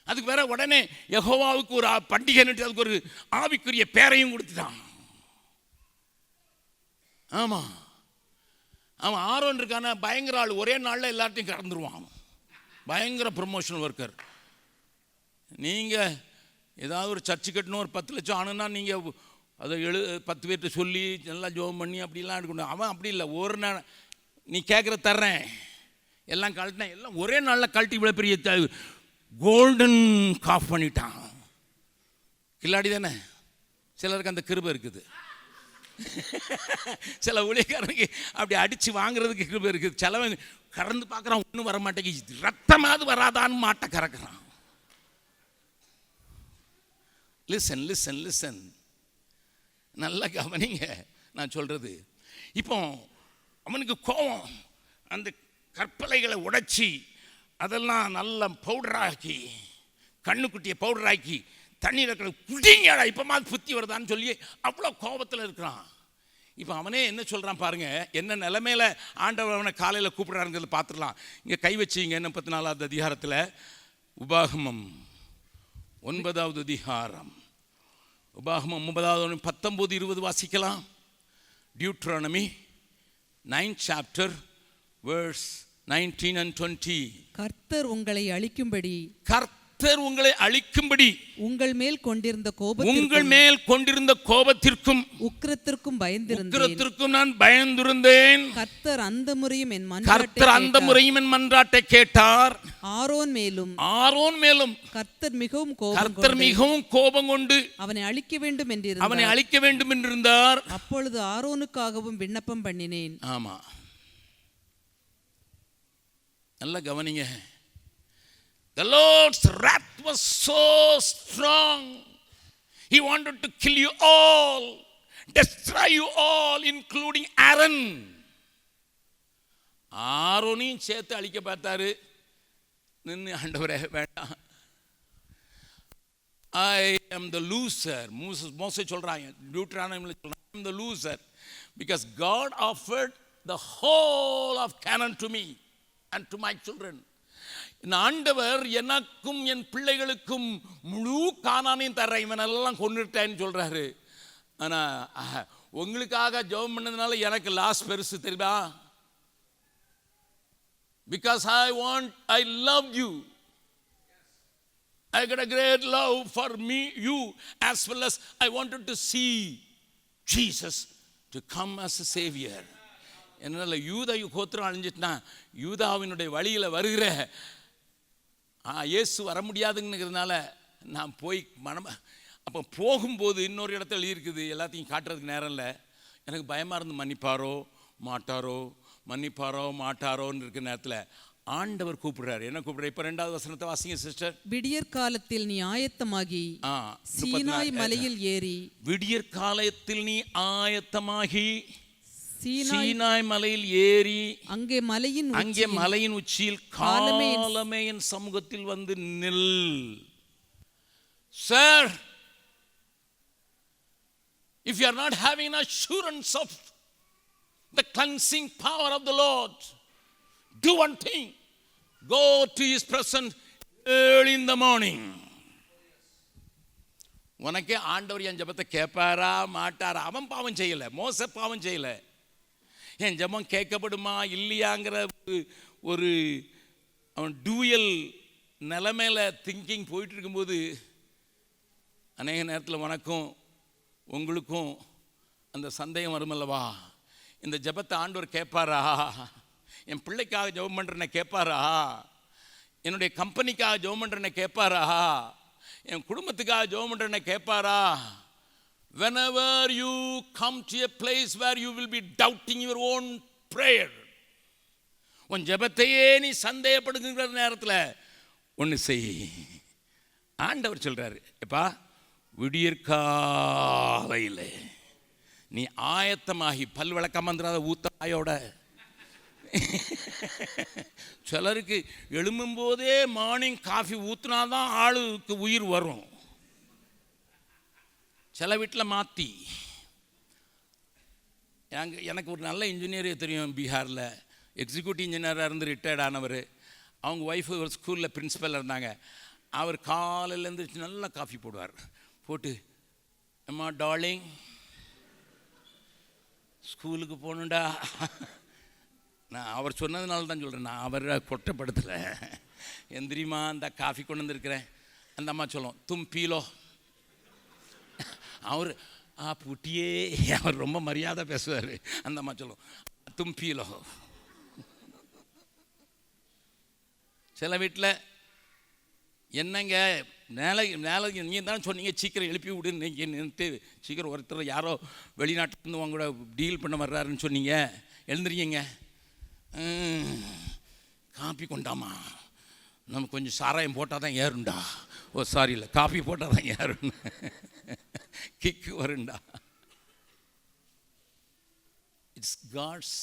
அதுக்கு வேற உடனே யெகோவாவுக்கு ஒரு பண்டிகை, அதுக்கு ஒரு ஆவிக்குரிய பேரையும் கொடுத்துட்டான். ஆமா, அவன் ஆரோன் இருக்கான பயங்கர ஆள், ஒரே நாளில் எல்லாத்தையும் கடந்துருவான். பயங்கர ப்ரமோஷன் ஒர்க்கர். நீங்கள் ஏதாவது ஒரு சர்ச்சு கட்டணும், ஒரு 10 லட்சம் ஆனுன்னா நீங்கள் அதை 10 பேர்கிட்ட சொல்லி நல்லா ஜோம் பண்ணி அப்படிலாம் எடுக்கணும். அவன் அப்படி இல்லை, ஒரு நாள் நீ கேட்குற தர்றேன் எல்லாம் கழட்டினேன், எல்லாம் ஒரே நாளில் கழட்டி இவ்வளோ பெரிய கோல்டன் காஃப் பண்ணிட்டான். கில்லாடி தானே, சிலருக்கு அந்த கிருபை இருக்குது. சில ஊழியக்காரனுக்கு அப்படி அடித்து வாங்குறதுக்கு கிருபை இருக்குது. சிலவன் கறந்து பார்க்குறான், ஒன்றும் வர மாட்டேங்குது, ரத்தமாவது வராதான்னு மாட்டை கறக்குறான். லிசன் லிசன் லிசன், நல்லா கவனிங்க நான் சொல்கிறது. இப்போ அவனுக்கு கோபம், அந்த கற்பலைகளை உடைச்சி அதெல்லாம் நல்லா பவுடராக்கி, கண்ணுக்குட்டியை பவுடராக்கி தண்ணீரை குடிங்கடா இப்போமா புத்தி வருதான்னு சொல்லி அவ்வளோ கோபத்தில் இருக்கிறான். இப்போ அவனே என்ன சொல்கிறான் பாருங்க, என்ன நிலைமையில் ஆண்டவர் அவனை காலையில் கூப்பிட்றாருங்கிறத பார்த்துடலாம். இங்கே கை வச்சிங்க 44வது அதிகாரத்தில், உபாகமம் 9வது அதிகாரம், உபாகமம் 9வது 19, 20 வாசிக்கலாம். Deuteronomy 9th chapter verse 19 and 20. கர்த்தர் உங்களை அழிக்கும்படி, கர்த்தர் உங்களை அழிக்கும்படி உங்கள் மேல் கொண்டிருந்த கோபத்திற்கும் உக்கிரத்திற்கும் பயந்திருந்தேன். நான் பயந்திருந்தேன். கர்த்தர் அந்த முறையும் என் மன்றாட்டை கேட்டார். ஆரோன் மேலும் கர்த்தர் மிகவும் கோபம் கொண்டு அவனை அழிக்க வேண்டும் என்றிருந்தார். அப்பொழுது ஆரோனுக்காகவும் விண்ணப்பம் பண்ணினேன். ஆமா, நல்ல கவனிங்க. The Lord's wrath was so strong. He wanted to kill you all, destroy you all, including Aaron. ஆரோனையும் சேர்த்து அழிக்க பார்த்தாரு. நின்று ஆண்டவரே வேண்டாம், I am the loser. மோசே சொல்றாங்க, டியூட்ரானமில சொல்றாங்க, I am the loser because God offered the whole of Canaan to me and to my children. இந்த ஆண்டவர் எனக்கும் என் பிள்ளைகளுக்கும் முழு கானானையும் தர்ற, இவனெல்லாம் கொன்னுட்டேன்னு சொல்றாரு. ஆனா உங்களுக்காக ஜெபம் பண்ணதுனால எனக்கு லாஸ் பெருசு தெரியுமா? Because I love you. I got a great love for you as well as I wanted to see Jesus to come as a savior. என்னால் யூதா கோத்திரம் அழிஞ்சிட்டுனா யூதாவினுடைய வழியில் வருகிற இயேசு வர முடியாதுங்கிறதுனால நான் போய் அப்போ போகும்போது இன்னொரு இடத்துல இருக்குது, எல்லாத்தையும் காட்டுறதுக்கு நேரம் இல்லை. எனக்கு பயமாக இருந்து மன்னிப்பாரோ மாட்டாரோன்னு இருக்கிற நேரத்தில் ஆண்டவர் கூப்பிடுறாரு. என்ன கூப்பிடுறாரு? இப்போ 2வது வசனத்தை வாசிங்க சிஸ்டர். விடியற் காலத்தில் நீ ஆயத்தமாகி சீனாய் மலையில் ஏறி, விடியற் காலத்தில் நீ ஆயத்தமாகி சீனாய் மலையில் ஏறி, அங்கே மலையின் உச்சியில் காலமேயின் சமூகத்தில் வந்து நில். Sir, if you are not having an assurance of the cleansing power of the Lord, do one thing, go to his presence early in the morning. உனக்கே ஆண்டவர் என் ஜெபத்தை கேட்பாரா மாட்டாரா? அவன் பாவம் செய்யல, மோசே பாவம் செய்யல. என் ஜெபம் கேட்கப்படுமா இல்லையாங்கிற ஒரு அவன் டூயல் நிலைமையில திங்கிங் போயிட்டு இருக்கும்போது அநேக நேரத்தில் உனக்கும் உங்களுக்கும் அந்த சந்தேகம் வருமல்லவா, இந்த ஜெபத்தை ஆண்டவர் கேட்பாரா? என் பிள்ளைக்காக ஜெபம் பண்ணுறேன்னு கேட்பாரா? என்னுடைய கம்பெனிக்காக ஜெபம் பண்ணுறேன்னு கேட்பாரா? என் குடும்பத்துக்காக ஜெபம் பண்ணுறேன்னு கேட்பாரா? Whenever you come to a place where you will be doubting your own prayer, உன் ஜெபத்தையே நீ சந்தேகப்படுகிற நேரத்தில் ஒன்று செய். ஆண்டவர் சொல்றாரு, எப்பா விடியற்காலையில் நீ ஆயத்தமாகி பல் விளக்கம் வந்துடாத ஊத்தாயோட. சிலருக்கு எழும்பும் போதே மார்னிங் காஃபி ஊத்துனாதான் ஆளுக்கு உயிர் வரும். சில வீட்டில் மாற்றி. எனக்கு ஒரு நல்ல இன்ஜினியரே தெரியும், பீகாரில் எக்ஸிக்யூட்டிவ் இன்ஜினியராக இருந்து ரிட்டையர்ட் ஆனவர். அவங்க ஒய்ஃபு ஒரு ஸ்கூலில் பிரின்ஸிபல் இருந்தாங்க. அவர் காலையில் எழுந்திரிச்சு நல்லா காஃபி போடுவார். போட்டு, அம்மா டார்லிங் ஸ்கூலுக்கு போகணுண்டா. நான் அவர் சொன்னதுனால தான் சொல்கிறேன், நான் அவரை கொட்டப்படுத்தலை. எந்திரிமா அந்த காஃபி கொண்டு வந்துருக்கிறேன். அந்த அம்மா சொல்லும், தும் பீலோ. அவர் பூட்டியே. அவர் ரொம்ப மரியாதை பேசுவார். அந்த அம்மா சொல்லும் தும்பியிலோ. சில வீட்டில் என்னங்க நீங்கள் தான் சொன்னீங்க சீக்கிரம் எழுப்பி விடுன்னு, சீக்கிரம் ஒருத்தர் யாரோ வெளிநாட்டிலேருந்து உங்க கூட டீல் பண்ண வர்றாருன்னு சொன்னீங்க, எழுந்துருக்கீங்க, காப்பி கொண்டாமா, நமக்கு கொஞ்சம் சாராயம் போட்டால் தான் ஏறுண்டா. ஓ சாரி, இல்லை, காஃபி போட்டால் தான் ஏறுன்னு கிக்கு வருண்டா. It's God's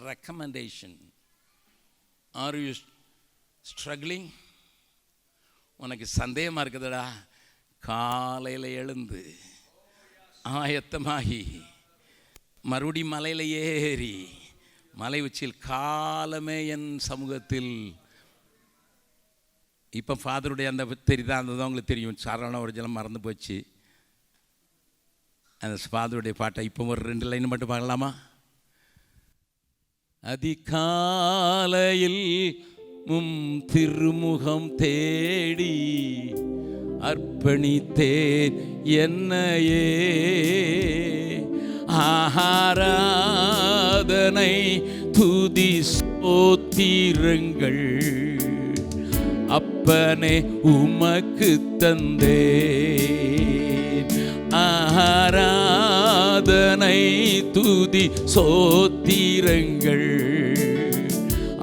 recommendation. Are you struggling? உனக்கு சந்தேகமாக இருக்குதுடா, காலையில் எழுந்து ஆயத்தமாகி மறுபடி மலையில் ஏறி மலை உச்சியில் காலமே என் சமூகத்தில். இப்போ ஃபாதருடைய அந்த தெரியுதா, அந்த தான் உங்களுக்கு தெரியும், சாரண ஒரு ஜலம் மறந்து போச்சு. அந்த ஃபாதருடைய பாட்டை இப்போ ஒரு 2 லைன் மட்டும் பார்க்கலாமா? அதிகாலையில் திருமுகம் தேடி அர்ப்பணித்தேன் என்னையே, ஆராதனை துதி ஸ்தோத்திரங்கள் அப்பனே உமக்கு தந்தேன். ஆராதனை துதி ஸ்தோத்திரங்கள்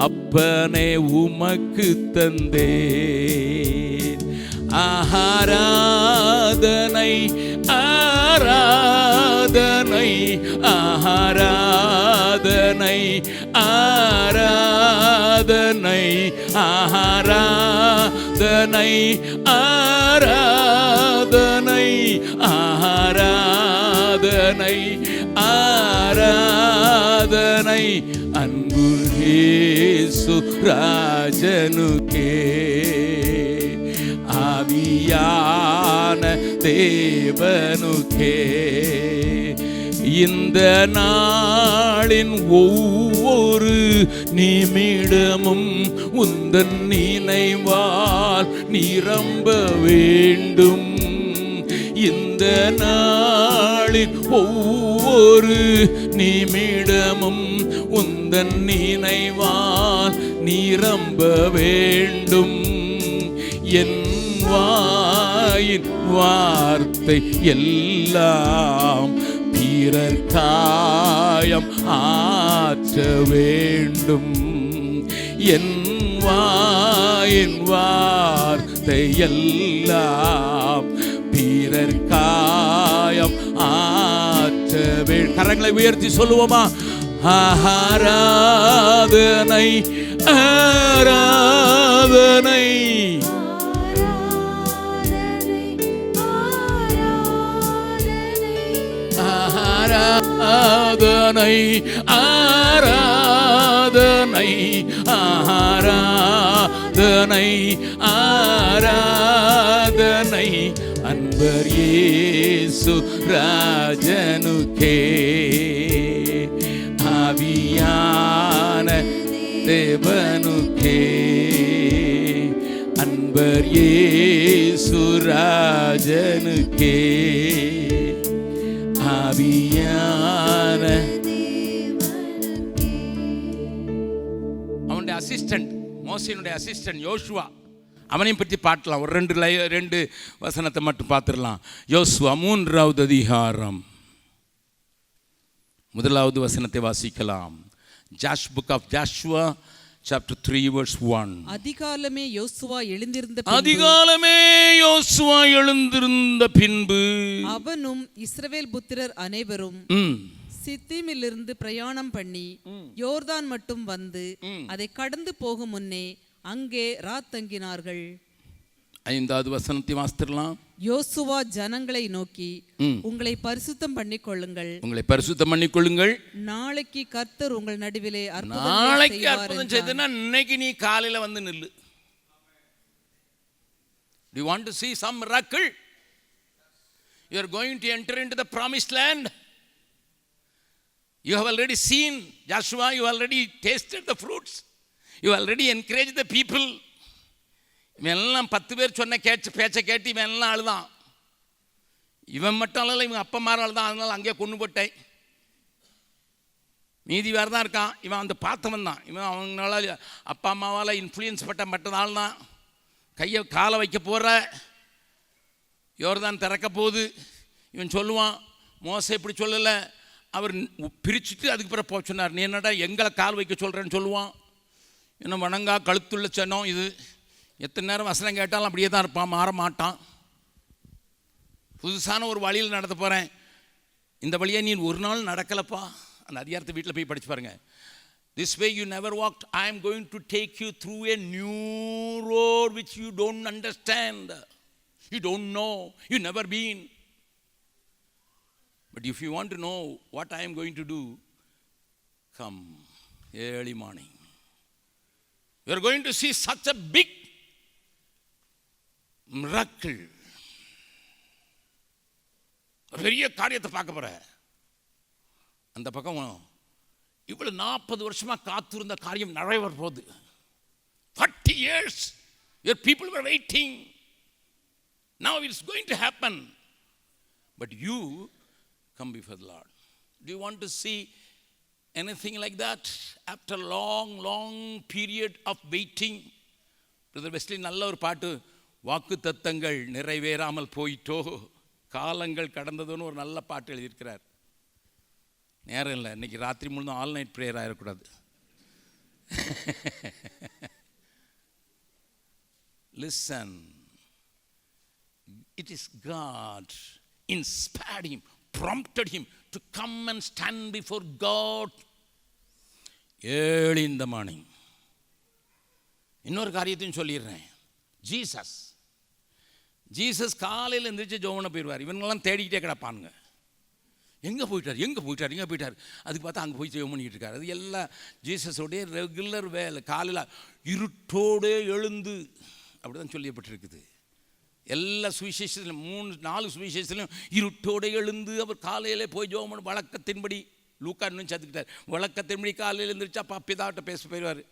அப்பனே உமக்கு தந்தேன். ஆராதனை ஆராதனை ஆராதனை ஆராதனை ஆராதனை ஆராதனை ஆராதனை ஆராதனை அன்பு இயேசு ராஜனுக்கே, ஆவியான தேவனுக்கே. இந்த நாளின் ஒவ்வொரு நிமிடமும் உந்தன் நினைவால் நிரம்ப வேண்டும். இந்த நாளின் ஒவ்வொரு நிமிடமும் உந்தன் நினைவால் நிரம்ப வேண்டும். என் வாயின் வார்த்தை எல்லாம் பிறர் காயம் ஆற்ற வேண்டும். என் வாயின் வார்த்தை எல்லாம் பிறர் காயம் ஆற்ற வேண்டும். கரங்களை உயர்த்தி சொல்லுவோமா? ஆராதனை ஆராதனை ஆராதனை ஆராதனை ஆராதனை ஆராதனை அன்பர் இயேசு ராஜனுக்கே, ஆவியான தேவனுக்கே. அன்பர் இயேசு ராஜனுக்கே, ஆவியான. அவனுடைய அசிஸ்டன்ட், மோசேயினுடைய அசிஸ்டன்ட் யோசுவா, அவனையும் பற்றி பாட்டலாம். ஒரு 2 வசனத்தை மட்டும் பார்த்துடலாம். யோசுவா 3வது அதிகாரம் 1வது வசனத்தை வாசிக்கலாம். Book of Joshua chapter 3 verse 1. அதிகாலமே யோசுவா எழுந்திருந்த பின்பு அவனும் இஸ்ரவேல் புத்திரர் அனைவரும் சித்தீமிலிருந்து பிரயாணம் பண்ணி யோர்தான் மட்டும் வந்து அதை கடந்து போகும் முன்னே அங்கே ராத்தங்கினார்கள். 5வது வசனத்தை வாசிக்கலாம். யோசுவா ஜனங்களை நோக்கி, உங்களை பரிசுத்தம் பண்ணிக் கொள்ளுங்கள், நாளைக்கு கர்த்தர் உங்கள் நடுவிலே அற்புதம் செய்தனா இன்னைக்கு நீ காலையில வந்து நில்லு. Do you want to see some miracle? You are going to enter into the promised land. You have already seen Joshua, you already tasted the fruits, you already encouraged the people. இவெல்லாம் 10 பேர் சொன்ன பேச்சை கேட்டு இவெல்லாம் அழுதான். இவன் மட்டும் இல்லை, இவன் அப்பா மாறால் தான், அதனால் அங்கேயே கொண்டு போட்டேன். மீதி வேறு தான் இருக்கான். இவன் அந்த பார்த்தவன் தான். இவன் அவங்களால அப்பா அம்மாவால் இன்ஃப்ளூயன்ஸ் பட்ட மற்றதால் தான் கையை காலை வைக்க போகிற யோர்தான் திறக்க போகுது. இவன் சொல்லுவான், மோசே இப்படி சொல்லலை, அவர் பிரிச்சுட்டு அதுக்கு பிறகு போக சொன்னார். நீ என்னடா எங்களை கால் வைக்க சொல்கிறேன்னு சொல்லுவான். இன்னும் வணங்கா கழுத்துள்ள சனம் இது. எத்தனை நேரம் வசனம் கேட்டாலும் அப்படியே தான் இருப்பான், மாற மாட்டான். புதுசான ஒரு வழியில் நடத்த போகிறேன், இந்த வழியாக நீ ஒரு நாள் நடக்கலப்பா. அந்த அதிகாரத்தை வீட்டில் போய் படிச்சு பாருங்க. This way you never walked. I am going to take you through a new road which you don't understand. You don't know. You never been. But if you want to know what I am going to do, come early morning. You are going to see such a big miracle. பெரிய காரியத்தை பார்க்க போற. அந்த பக்கம் இவ்வளவு 40 வருஷமா காத்திருந்த காரியம் நிறைவேற போகுது. 40 years your people were waiting. Now it's going to happen. But you come before the Lord. Do you want to see anything like that after long period of waiting? Brother Wesley நல்ல ஒரு பாட்டு, வாக்குத்தத்தங்கள் நிறைவேறாமல் போயிட்டோ காலங்கள் கடந்ததுன்னு ஒரு நல்ல பாட்டு எழுதியிருக்கிறார். நேரம் இல்லை, இன்னைக்கு ராத்திரி முழுதும் ஆல் நைட் ப்ரேயர் ஆகிடக்கூடாது. Listen, it is God inspired him, prompted him to come and stand before God early in the morning. இன்னொரு காரியத்தையும் சொல்லிடுறேன். ஜீசஸ் காலையில் எந்திரிச்சு ஜோவனை போயிடுவார். இவங்கெல்லாம் தேடிக்கிட்டே கிடப்பானுங்க, எங்கே போயிட்டார். அதுக்கு பார்த்தா அங்கே போய் ஜெபம் பண்ணிக்கிட்டு இருக்காரு. அது எல்லாம் ஜீசஸோடைய ரெகுலர் வேலை. காலையில் இருட்டோடே எழுந்து, அப்படி தான் சொல்லப்பட்டிருக்குது. எல்லா சுவிசேஷத்திலும் 3-4 சுவிசேஷத்திலும் இருட்டோடு எழுந்து அவர் காலையிலே போய் ஜெபம் பண்ணி வழக்கத்தின்படி, லூக்கா இன்னும் சேர்த்துக்கிட்டார், வழக்கத்தின்படி காலையில் எழுந்திரிச்சா பிதாவிட்ட பேச போயிடுவார்.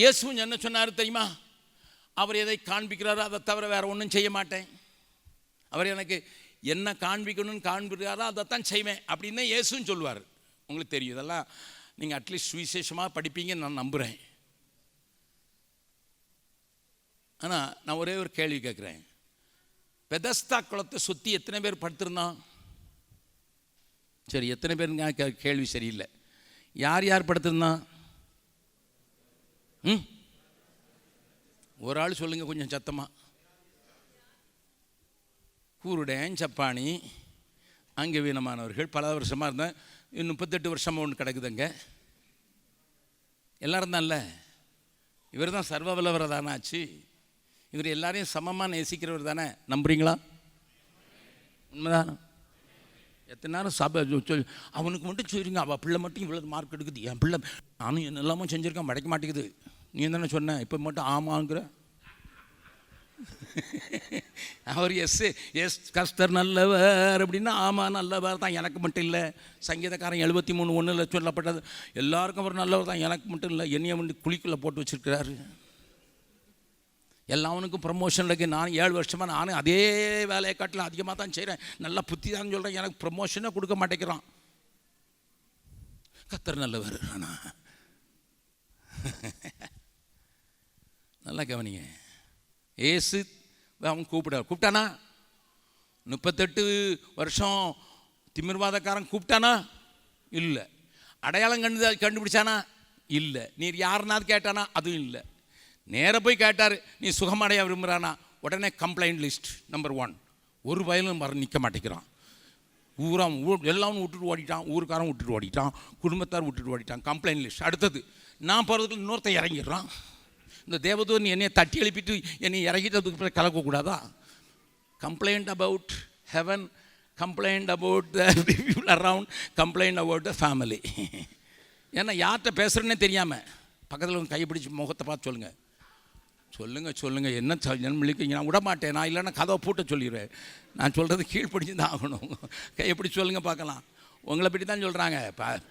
இயேசுவும் என்ன சொன்னார் தெரியுமா? அவர் எதை காண்பிக்கிறாரோ அதை தவிர வேறு ஒன்றும் செய்ய மாட்டேன். அவர் எனக்கு என்ன காண்பிக்கணும்னு காண்பிக்கிறாரோ அதைத்தான் செய்வேன் அப்படின்னு இயேசுன்னு சொல்லுவார். உங்களுக்கு தெரியும், இதெல்லாம் நீங்கள் அட்லீஸ்ட் சுவிசேஷமாக படிப்பீங்கன்னு நான் நம்புகிறேன். ஆனால் நான் ஒரே ஒரு கேள்வி கேட்குறேன். பெதஸ்தா குளத்தை சுற்றி எத்தனை பேர் படுத்திருந்தான்? சரி, எத்தனை பேருங்க? கேள்வி சரியில்லை. யார் படுத்திருந்தான்? ஒரு ஆள் சொல்லுங்கள் கொஞ்சம் சத்தமாக. கூருடன், சப்பானி, அங்கவீனமானவர்கள், பல வருஷமாக இருந்தேன். இன்னும் 38 வருஷமாக ஒன்று கிடக்குதுங்க. எல்லாரும் தான்ல. இவர் தான் சர்வ வல்லவர் தானே ஆச்சு. இவர் எல்லாரையும் சமமாக நேசிக்கிறவர் தானே. நம்புறீங்களா? உண்மைதான். எத்தனை நேரம் சபை சொல்லி அவனுக்கு மட்டும் சொல்லிங்க, அவள் பிள்ளை மட்டும் இவ்வளோ மார்க் எடுக்குது, என் பிள்ளை நானும் என்னெல்லாமோ செஞ்சுருக்கேன், மடைக்க மாட்டேங்குது. நீ தானே சொன்ன, இப்போ மட்டும் ஆமாங்கிற. அவர் எஸ் கர்த்தர் நல்லவர் அப்படின்னா ஆமாம் நல்லவர் தான், எனக்கு மட்டும் இல்லை. சங்கீதக்காரன் 73:1 சொல்லப்பட்டது, எல்லாருக்கும் அவர் நல்லவர் தான், எனக்கு மட்டும் இல்லை. என்னையை வந்து குழிக்குள்ளே போட்டு வச்சுருக்கிறாரு. எல்லாவனுக்கும் ப்ரமோஷன் இருக்குது. நான் 7 வருஷமாக நானும் அதே வேலையை காட்டில் அதிகமாக தான் செய்கிறேன், நல்லா புத்தி தான் சொல்கிறேன், எனக்கு ப்ரமோஷனே கொடுக்க மாட்டேங்கிறான். கர்த்தர் நல்லவர். ஆனால் நல்லா கவனிங்க, ஏசு அவன் கூப்பிட்டானா? 38 வருஷம் திமிர்வாதக்காரன் கூப்பிட்டானா? இல்லை. அடையாளம் கண்டுபிடிச்சானா? இல்லை. நீர் யாருனாவது கேட்டானா? அதுவும் இல்லை. நேராக போய் கேட்டார், நீ சுகமடைய விரும்புகிறானா? உடனே கம்ப்ளைண்ட் லிஸ்ட் நம்பர் 1. ஒரு வயலும் நிற்க மாட்டேங்கிறான். எல்லாரும் விட்டுட்டு ஓடிட்டான், ஊருக்காரன் விட்டுட்டு ஓடிட்டான், குடும்பத்தார் விட்டுட்டு ஓடிட்டான். Complaint list. அடுத்தது நான் போகிறதுக்கு இன்னொருத்தன் இறங்கிடுறான். இந்த தேவதூதன் என்னை தட்டி எழுப்பிட்டு என்னை இறங்கிட்டதுக்கு பிறகு கலக்கக்கூடாதா? Complaint about heaven, complaint about the people around, complaint about the family. ஏன்னா யார்கிட்ட பேசுகிறேன்னே தெரியாமல் பக்கத்தில் கையை பிடிச்சி முகத்தை பார்த்து சொல்லுங்கள் என்ன நம்பிக்கை நான் விட மாட்டேன். நான் இல்லைன்னா கதவை பூட்ட சொல்லிடுவேன். நான் சொல்கிறது கீழ்ப்பிடிச்சு தான் ஆகணும். கையை பிடிச்சி சொல்லுங்கள் பார்க்கலாம். உங்களை பற்றி தான் சொல்கிறாங்க.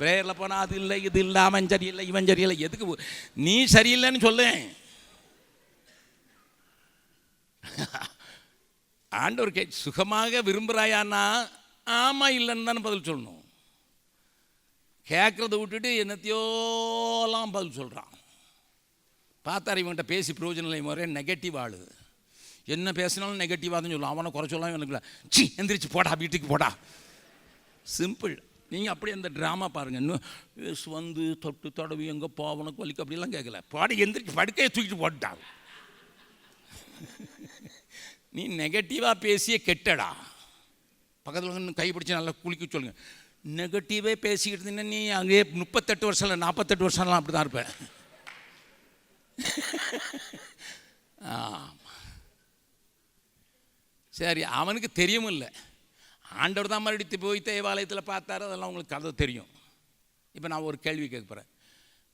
ப்ரேயரில் போனால் அது இல்லை, இது இல்லை, அவன் சரியில்லை, இவன் சரியில்லை. எதுக்கு நீ சரியில்லைன்னு சொல்லேன். ஆண்டவர் சுகமாக விரும்புகிறாயான்னா ஆமாம் இல்லைன்னு தானே பதில் சொல்லணும். கேட்குறத விட்டுட்டு என்னத்தையோலாம் பதில் சொல்கிறான். பார்த்தார் இவன்கிட்ட பேசி பிரயோஜனம் இல்லை, முறை நெகட்டிவ் ஆளு. என்ன பேசினாலும் நெகட்டிவாக தான் சொல்லுவான். அவனை குறை சொல்லலாம் எனக்கு சி எந்திரிச்சு போடா வீட்டுக்கு போடா. சிம்பிள். நீங்கள் அப்படியே அந்த ட்ராமா பாருங்கள். இன்னும் வந்து தொட்டு தொடவி எங்கே போவனுக்கு வலிக்கு அப்படிலாம் கேட்கல. பாடி எந்திரிச்சு படுக்கையை தூக்கிட்டு போட்டான். நீ நெகட்டிவாக பேசிய கெட்டடா. பக்கத்தில் கைப்பிடிச்சி நல்லா குளிக்க சொல்லுங்க. நெகட்டிவே பேசிக்கிட்டு இருந்தீங்கன்னா நீ அங்கேயே 38 வருஷம் இல்லை 48 வருஷம்லாம் அப்படி தான் இருப்பேன். சரி, அவனுக்கு தெரியும் இல்லை. ஆண்டவர் தான் மறுபடியும் போய் தேவாலயத்தில் பார்த்தாரு, அதெல்லாம் உங்களுக்கு கதை தெரியும். இப்போ நான் ஒரு கேள்வி கேட்க போகிறேன்.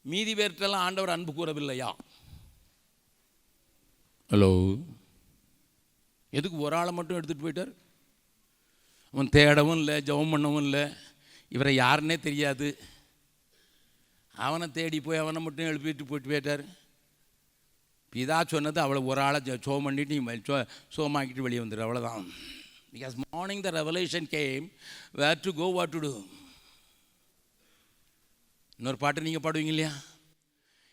மீதி பேர்கிட்டலாம் ஆண்டவர் அன்பு கூறவில்லையா? ஹலோ, எதுக்கு ஒரு ஆளை மட்டும் எடுத்துகிட்டு போயிட்டார்? அவன் தேடவும் இல்லை, ஜெபம் பண்ணவும் இல்லை, இவரை யாருன்னே தெரியாது. அவனை தேடி போய் அவனை மட்டும் எழுப்பிட்டு போயிட்டு போயிட்டார். பிதா சொன்னது அவளை ஒரு ஆளை சோம் பண்ணிட்டு நீ சோமாக்கிட்டு வெளியே வந்துடு, அவ்வளோதான். Because morning the revelation came where to go what to do. இன்னொரு பாட்டு நீங்கள் பாடுவீங்க இல்லையா?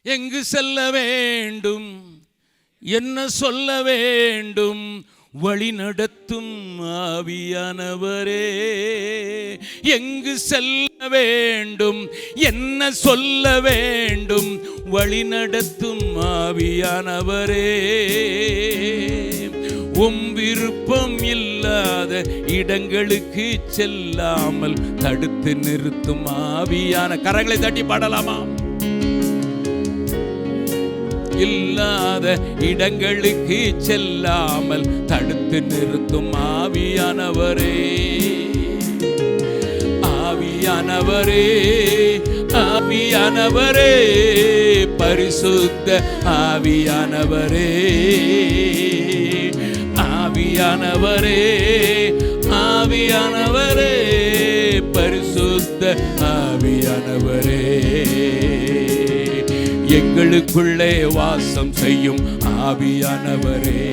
எங்கு செல்ல வேண்டும், என்ன சொல்ல வேண்டும், வழி நடத்தும் ஆவியானவரே. எங்கு செல்ல வேண்டும், என்ன சொல்ல வேண்டும், வழி நடத்தும் ஆவியானவரே. விருப்பம் இல்லாத இடங்களுக்கு செல்லாமல் தடுத்து நிறுத்தும் ஆவியான. கரங்களை தட்டி பாடலாமா? இல்லாத இடங்களுக்கு செல்லாமல் தடுத்து நிறுத்தும் ஆவியானவரே. ஆவியானவரே, ஆவியானவரே, பரிசுத்த ஆவியானவரே. ஆவியானவரே, ஆவியானவரே, பரிசுத்த ஆவியானவரே. எங்களுக்குள்ளே வாசம் செய்யும் ஆவியானவரே.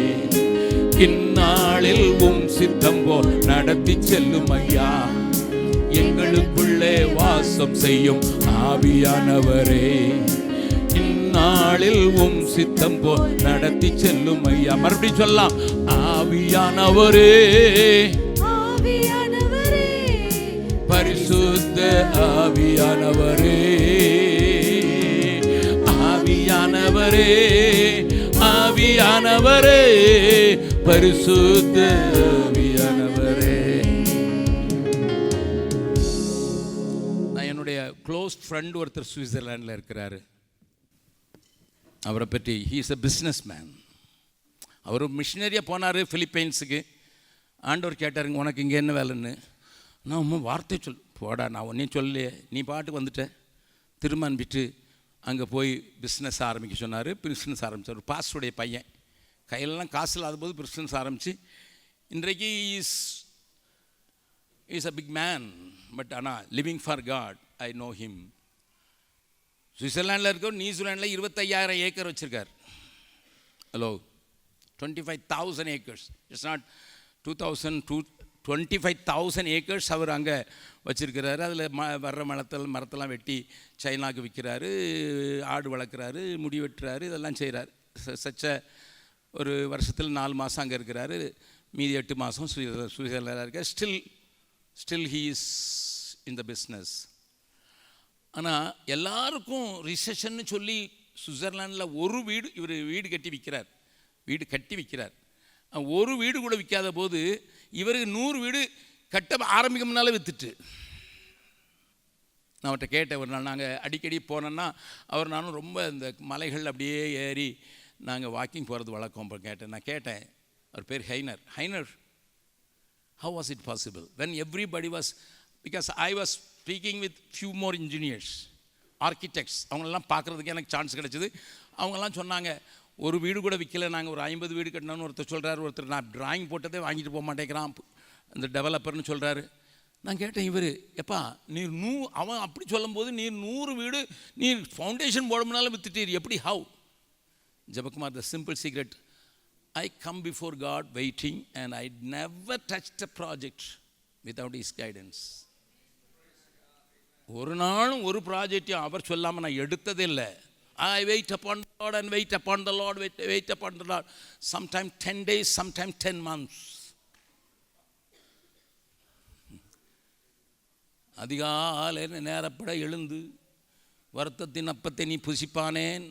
இந்நாளில் சித்தம் போல் நடத்தி செல்லும் ஐயா. எங்களுக்குள்ளே வாசம் செய்யும் ஆவியானவரே. இந்நாளில் சித்தம் போல் நடத்தி செல்லும் ஐயா. மறுபடியும் சொல்லலாம். ஆவியானவரே, பரிசுத்த ஆவியானவரே. ஆவியானவரே, ஆவியானவரே, பரிசுத்த ஆவியானவரே. நான் என்னுடைய க்ளோஸ் ஃப்ரெண்ட் ஒருத்தர் சுவிட்சர்லாண்டில் இருக்கிறாரு. அவரை பற்றி, he is a businessman. அவர் மிஷினரியாக போனார் பிலிப்பைன்ஸுக்கு. ஆண்டவர் கேட்டாருங்க, உனக்கு இங்கே என்ன வேலைன்னு. நான் உண்மை வார்த்தை போடா, நான் ஒன்றையும் சொல்லலையே, நீ பாட்டுக்கு வந்துட்ட. திரும்ப அனுப்பிட்டு அங்கே போய் பிஸ்னஸ் ஆரம்பிக்க சொன்னார். பிஸ்னஸ் ஆரம்பித்தார். ஒரு பாஸ்டருடைய பையன், கையிலலாம் காசு இல்லாத போது பிஸ்னஸ் ஆரம்பித்து இன்றைக்கு is a big man. But ஆனால் living for God, I know him. சுவிட்சர்லாண்டில் இருக்க, நியூசிலாண்டில் 25,000 ஏக்கர் வச்சுருக்கார். Hello, 25,000 acres. It's not 25,000 acres அவர் அங்கே வச்சுருக்கிறாரு. அதில் வர்ற மரத்தெல்லாம் வெட்டி சைனாவுக்கு விற்கிறாரு, ஆடு வளர்க்குறாரு, முடி வெட்டுறாரு, இதெல்லாம் செய்கிறார். சச்ச ஒரு வருஷத்தில் 4 மாதம் அங்கே இருக்கிறாரு, மீதி 8 மாதம் சுவிட்சர்லாண்டில் இருக்கார். Still he is in the business. ஆனால் எல்லாருக்கும் ரிசெஷன்னு சொல்லி சுவிட்சர்லாண்டில் ஒரு வீடு, இவர் வீடு கட்டி விற்கிறார். ஒரு வீடு கூட விற்காத போது இவருக்கு 100 வீடு கட்ட ஆரம்பிக்க முன்னால் விற்றுட்டு. நான் அவர்கிட்ட கேட்டேன் ஒரு நாள். நாங்கள் அடிக்கடி போனோன்னா அவர் நானும் ரொம்ப இந்த மலைகள் அப்படியே ஏறி நாங்கள் வாக்கிங் போகிறது வழக்கம். நான் கேட்டேன், அவர் பேர் ஹைனர். how was it possible when everybody was, because I was speaking with few more engineers, architects, அவங்களெல்லாம் பார்க்குறதுக்கு எனக்கு சான்ஸ் கிடச்சிது. அவங்கெல்லாம் சொன்னாங்க, ஒரு வீடு கூட விற்கலை, நாங்கள் ஒரு 50 வீடு கட்டினோன்னு ஒருத்தர் சொல்கிறார். ஒருத்தர் நான் டிராயிங் போட்டதே வாங்கிட்டு போக மாட்டேங்கிறான், அந்த டெவலப்பர்னு சொல்கிறாரு. நான் கேட்டேன், இவர் எப்பா நீர் அவன் அப்படி சொல்லும்போது நீர் 100 வீடு நீர் ஃபவுண்டேஷன் போட முன்னாலும் விற்றுட்டீர், எப்படி, how? Jebakumar, the simple secret, I come before God waiting, and I never touched a project without His guidance. ஒரு நாளும் ஒரு ப்ராஜெக்டையும் அவர் சொல்லாமல் நான் எடுத்ததே இல்லை. I wait upon the Lord and wait upon the Lord, wait upon the Lord. Sometimes 10 days, sometimes 10 months. அதிகாலையில் நேரப்பட எழுந்து வருத்தத்தின் அப்பத்தை நீ புசிப்பானேன்,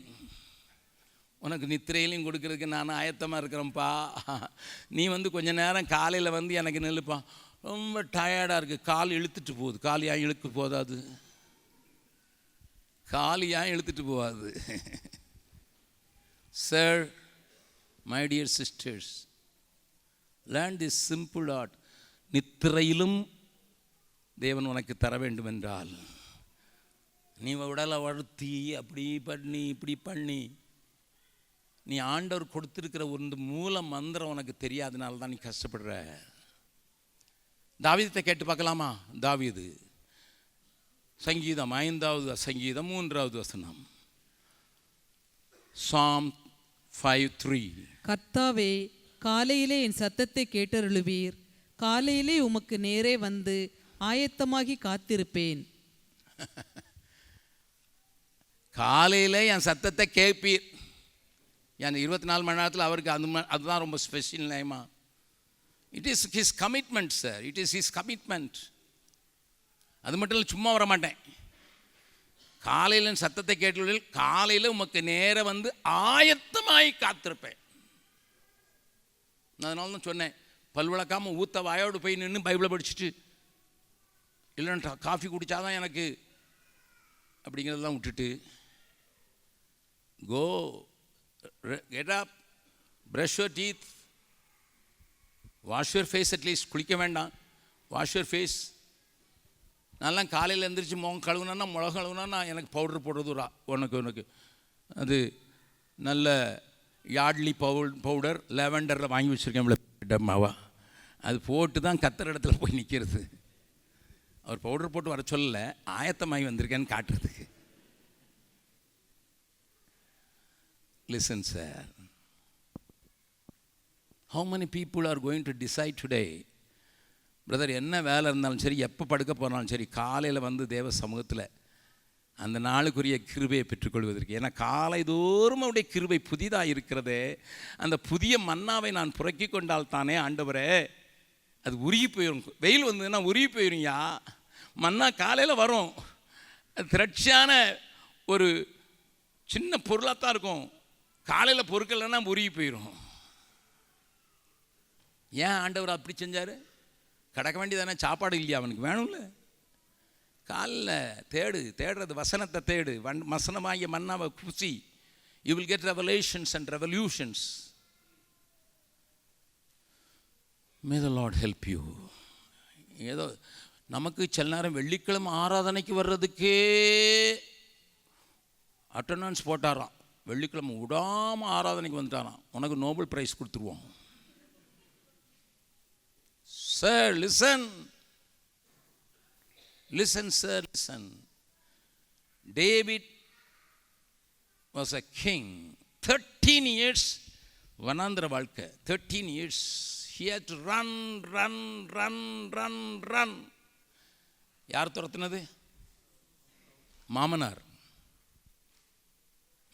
உனக்கு நித்திரையிலையும் கொடுக்கறதுக்கு நான் ஆயத்தமாக இருக்கிறேன்ப்பா. நீ கொஞ்ச நேரம் காலையில் எனக்கு நெல்லுப்பா, ரொம்ப டயர்டாக இருக்குது, கால் இழுத்துட்டு போகுது. கால் ஏன் இழுக்க போதாது? கால் ஏன் இழுத்துட்டு போகாது? Sir, my dear sisters, learn this simple art. நித்திரையிலும் தேவன் உனக்கு தர வேண்டும் என்றால், நீ உடலை வளர்த்தி அப்படி பண்ணி இப்படி பண்ணி, நீ ஆண்டவர் கொடுத்துருக்கிற ஒரு மூல மந்திரம் உனக்கு தெரியாதனால தான் நீ கஷ்டப்படுற. தாவீதை கேட்டு பார்க்கலாமா? தாவீது சங்கீதம் 5வது சங்கீதம் 3வது வசனம். Psalm 5:3. கர்த்தாவே, காலையிலே என் சத்தத்தை கேட்டருளுவீர், காலையிலே உமக்கு நேரே வந்து ஆயத்தமாகி காத்திருப்பேன். காலையில் என் சத்தத்தை கேட்பீர். என் 24 மணி நேரத்தில் அவருக்கு அதுதான் ரொம்ப ஸ்பெஷல் நேமா. It is his commitment sir, it is his commitment. அது மட்டும் இல்லை, சும்மா வர மாட்டேன். காலையில் சத்தத்தை கேட்டு காலையில் உமக்கு நேர வந்து ஆயத்தமாகி காத்திருப்பேன். நான் அதனால தான் சொன்னேன், பல்விளக்காமல் ஊற்ற வாயோடு போய் நின்று பைபிளை படிச்சுட்டு இல்லைன்னா காஃபி குடித்தாதான் எனக்கு அப்படிங்கிறதெல்லாம் விட்டுட்டு, கோ get up, brush your teeth, wash your face at least. குளிக்க வேண்டாம், wash your face. நல்லா காலையில் எழுந்திரிச்சு முகம் கழுவுனா, மிளகு கழுவுனா எனக்கு பவுடர் போடுறது உனக்கு அது நல்ல யார்ட்லி பவுடர் லேவெண்டரில் வாங்கி வச்சுருக்கேன் மாவா. அது போட்டு தான் கத்துற இடத்துல போய் நிற்கிறது. அவர் பவுடர் போட்டு வர சொல்லலை, ஆயத்தமாகி வந்திருக்கேன்னு காட்டுறதுக்கு. Listen, sir. How many people are going to decide today? Brother, என்ன வேலை இருந்தாலும் சரி, எப்போ படுக்க போனாலும் சரி, காலையில் வந்து தேவ சமூகத்தில் அந்த நாளுக்குரிய கிருபையை பெற்றுக்கொள்வதற்கு. ஏன்னா காலை தோறும் அவருடைய கிருபை புதிதாக இருக்கிறதே, அந்த புதிய மன்னாவை நான் புறக்கி கொண்டால் தானே ஆண்டவரே அது உருகி போயிடும். வெயில் வந்ததுன்னா உருகி போயிடும்யா. மன்னா காலையில் வரும், அது திரட்சியான ஒரு சின்ன பொருளாக தான் இருக்கும். காலையில் பொருட்கள்னா உருகி போயிடும். ஏன் ஆண்டவர் அப்படி செஞ்சார்? கிடக்க வேண்டியதானே, சாப்பாடு இல்லையா அவனுக்கு? வேணும்ல. காலில் தேடுறது வசனத்தை தேடு, வசனமாகிய மன்னாவை குசி. You will get revelations and revolutions. May the Lord help you. ஏதோ நமக்கு சில நேரம் வெள்ளிக்கிழமை ஆராதனைக்கு வர்றதுக்கே அட்டண்டன்ஸ் போட்டாராம். வெள்ளிக்கிழமை விடாமல் ஆராதனைக்கு வந்துட்டாராம், உனக்கு நோபல் பிரைஸ் கொடுத்துருவோம். Sir listen, sir listen. David was a king. 13 years வனாந்திர வாழ்க்கை. 13 years he had to run. யார் துரத்துனது?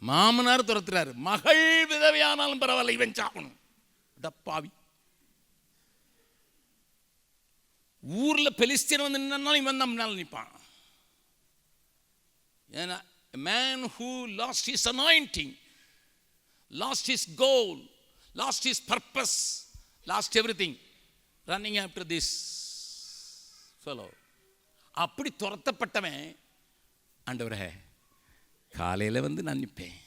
மாமனார் துரத்துறாரு. மகள் விதவையானாலும் பரவாயில்ல, இவன் சாகணும். டப்பாவி. ஊரில் பெலிஸ்தீன் வந்து நின்னாலும் இவன் தான் முன்னால் நிற்பான். ஏன்னா a man who lost his anointing, lost his goal, lost his purpose, lost everything, running after this fellow. அப்படி துரத்தப்பட்டவன், ஆண்டவரே காலையில் வந்து நான் நிற்பேன்,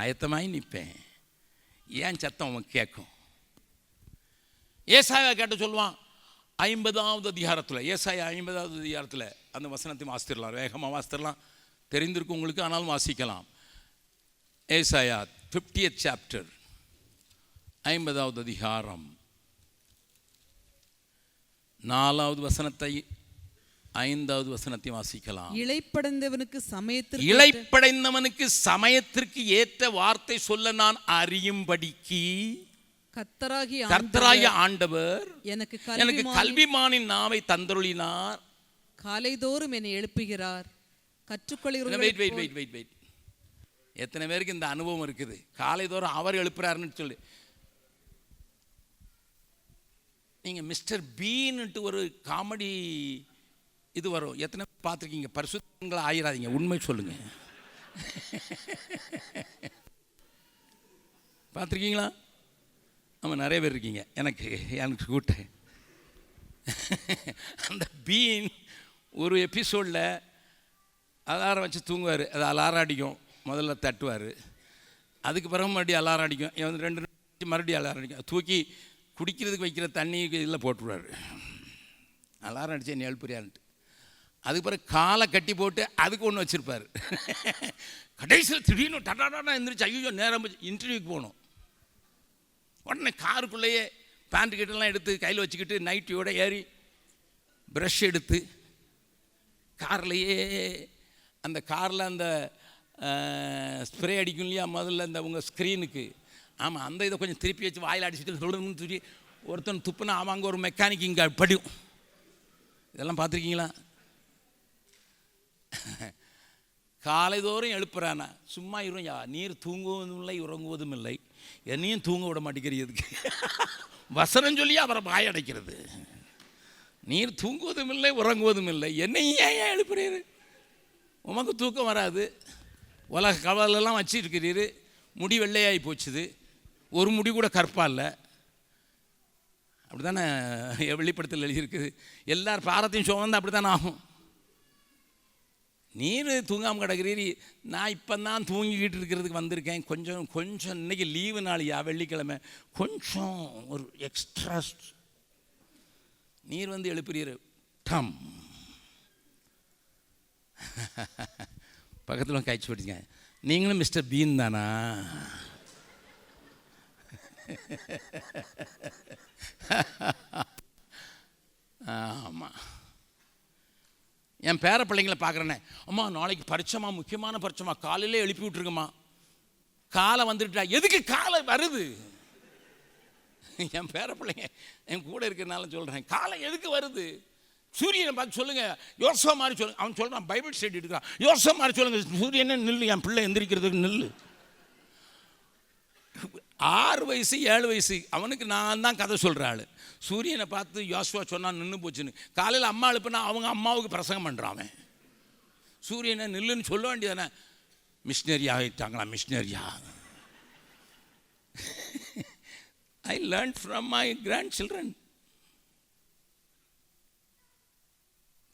ஆயத்தமாகி நிற்பேன், ஏன் சத்தம் அவன் கேட்கும். ஏசாயா கேட்ட சொல்லுவான் 50வது அதிகாரத்தில், ஏசாயா 50வது அதிகாரத்தில் அந்த வசனத்தை வாசித்திடலாம், வேகமாக வாசித்திடலாம், தெரிந்திருக்கும் உங்களுக்கு, ஆனாலும் வாசிக்கலாம். ஏசாயா 50th chapter 50வது அதிகாரம் 4வது வசனத்தை 5வது வசனத்தை வாசிக்கலாம். இளைப்படைந்தவனுக்கு சமயத்திற்கு ஏற்ற வார்த்தை சொல்ல நான் அறியும்படிக்கு கர்த்தராகிய ஆண்டவர் எனக்கு கல்விமானின் நாவை தந்தருளினார். காலைதோறும் என்னை எழுப்புகிறார். கற்றுக்கொள்கிறேன். எத்தனை பேருக்கு இந்த அனுபவம் இருக்குது? காலைதோறும் அவர் எழுப்புறாருன்னு சொல்லி. நீங்கள் மிஸ்டர் பீன்ட்டு ஒரு காமெடி இது வரும், எத்தனை பார்த்துருக்கீங்க? பரிசுத்தங்களா ஆயிராதீங்க, உண்மை சொல்லுங்க. பார்த்துருக்கீங்களா? ஆமாம், நிறைய பேர் இருக்கீங்க. எனக்கு கூட்ட அந்த பீன் ஒரு எபிசோடில் அலாரம் வச்சு தூங்குவார். அது அலாரம் அடிக்கும், முதல்ல தட்டுவார், அதுக்கு பிறகு மறுபடியும் அலாரம் அடிக்கும். 2 நிமிஷம் மறுபடியும் அலாரம் அடிக்கும். தூக்கி குடிக்கிறதுக்கு வைக்கிற தண்ணி இதில் போட்டுருவார். அலாரம் அடித்து என்ன எழுப்புறியான்ட்டு. அதுக்கு பிறகு காலை கட்டி போட்டு அதுக்கு ஒன்று வச்சுருப்பார். கடைசியில் திடீர்னு டடாடா எழுந்திரிச்சு ஐயோ நேரம் இன்டர்வியூக்கு போகணும். உடனே காருக்குள்ளேயே பேண்ட் கிட்டெல்லாம் எடுத்து கையில் வச்சுக்கிட்டு நைட்டியோடு ஏறி ப்ரஷ் எடுத்து கார்லையே அந்த காரில் அந்த ஸ்ப்ரே அடிக்கும் இல்லையா முதல்ல இந்த உங்கள் ஸ்க்ரீனுக்கு. ஆமாம், அந்த இதை கொஞ்சம் திருப்பி வச்சு வாயில் அடிச்சுட்டு சொல்லணும்னு சொல்லி ஒருத்தன் துப்புனா அவன் அங்கே ஒரு மெக்கானிக் இங்கே படியும். இதெல்லாம் பார்த்துருக்கீங்களா? காலைதோறும் எழுப்புறானா சும்மா இருயா, நீர் தூங்குவதும் இல்லை உறங்குவதும் இல்லை, என்னையும் தூங்க விட மாட்டேங்கிறதுக்கு வசனம் சொல்லி அவரை வாய் அடைக்கிறது. நீர் தூங்குவதும் இல்லை உறங்குவதும் இல்லை, என்னையும் ஏன் எழுப்புறீரு? உமக்கு தூக்கம் வராது, உலக கவலெல்லாம் வச்சுருக்கிறீரு, முடி வெள்ளையாகி போச்சுது, ஒரு முடி கூட கற்பா இல்லை. அப்படி தானே வெளிப்படுத்தல் எழுதியிருக்குது. எல்லார் பாரத்தையும் சுமந்து அப்படி தானே ஆகும். நீர் தூங்காமல் கிடக்கிறீரி, நான் இப்போ தான் தூங்கிக்கிட்டு இருக்கிறதுக்கு வந்திருக்கேன். கொஞ்சம் இன்றைக்கி லீவு நாளையா, வெள்ளிக்கிழமை, கொஞ்சம் ஒரு எக்ஸ்ட்ரா நீர் வந்து எழுப்புறீர். டம் பக்கத்தில் காய்ச்சி போட்டீங்க. நீங்களும் மிஸ்டர் பீன் தானா? ஆமாம், என் பேர பிள்ளைங்களை பார்க்குறேன்னே, அம்மா நாளைக்கு பரிச்சைமா, முக்கியமான பரிச்சைமா, காலையிலே எழுப்பி விட்ருங்கம்மா. காலை வந்துட்டா எதுக்கு காலை வருது? என் பேர பிள்ளைங்க என் கூட இருக்கிறனால சொல்கிறேன், காலை எதுக்கு வருது? சூரியனை பார்த்து சொல்லுங்கள், யோசா மாதிரி சொல்லுங்கள். அவன் சொல்கிறான், பைபிள் ஸ்டடி எடுக்கிறான், யோசா மாதிரி சொல்லுங்கள், சூரியனே நில்லு, என் பிள்ளை எந்திரிக்கிறதுக்கு நில்லு. 6 வயசு 7 வயசு அவனுக்கு நான் தான் கதை சொல்கிற ஆள். சூரியனை பார்த்து யோசுவா சொன்னால் நின்று போச்சுன்னு. காலையில் அம்மா எழுப்புனா அவங்க அம்மாவுக்கு பிரசங்கம் பண்ணுறான். சூரியனை நில்லுன்னு சொல்ல வேண்டியதானே? மிஷினரி ஆகிட்டாங்களா? மிஷினரியா? I learn from my grandchildren.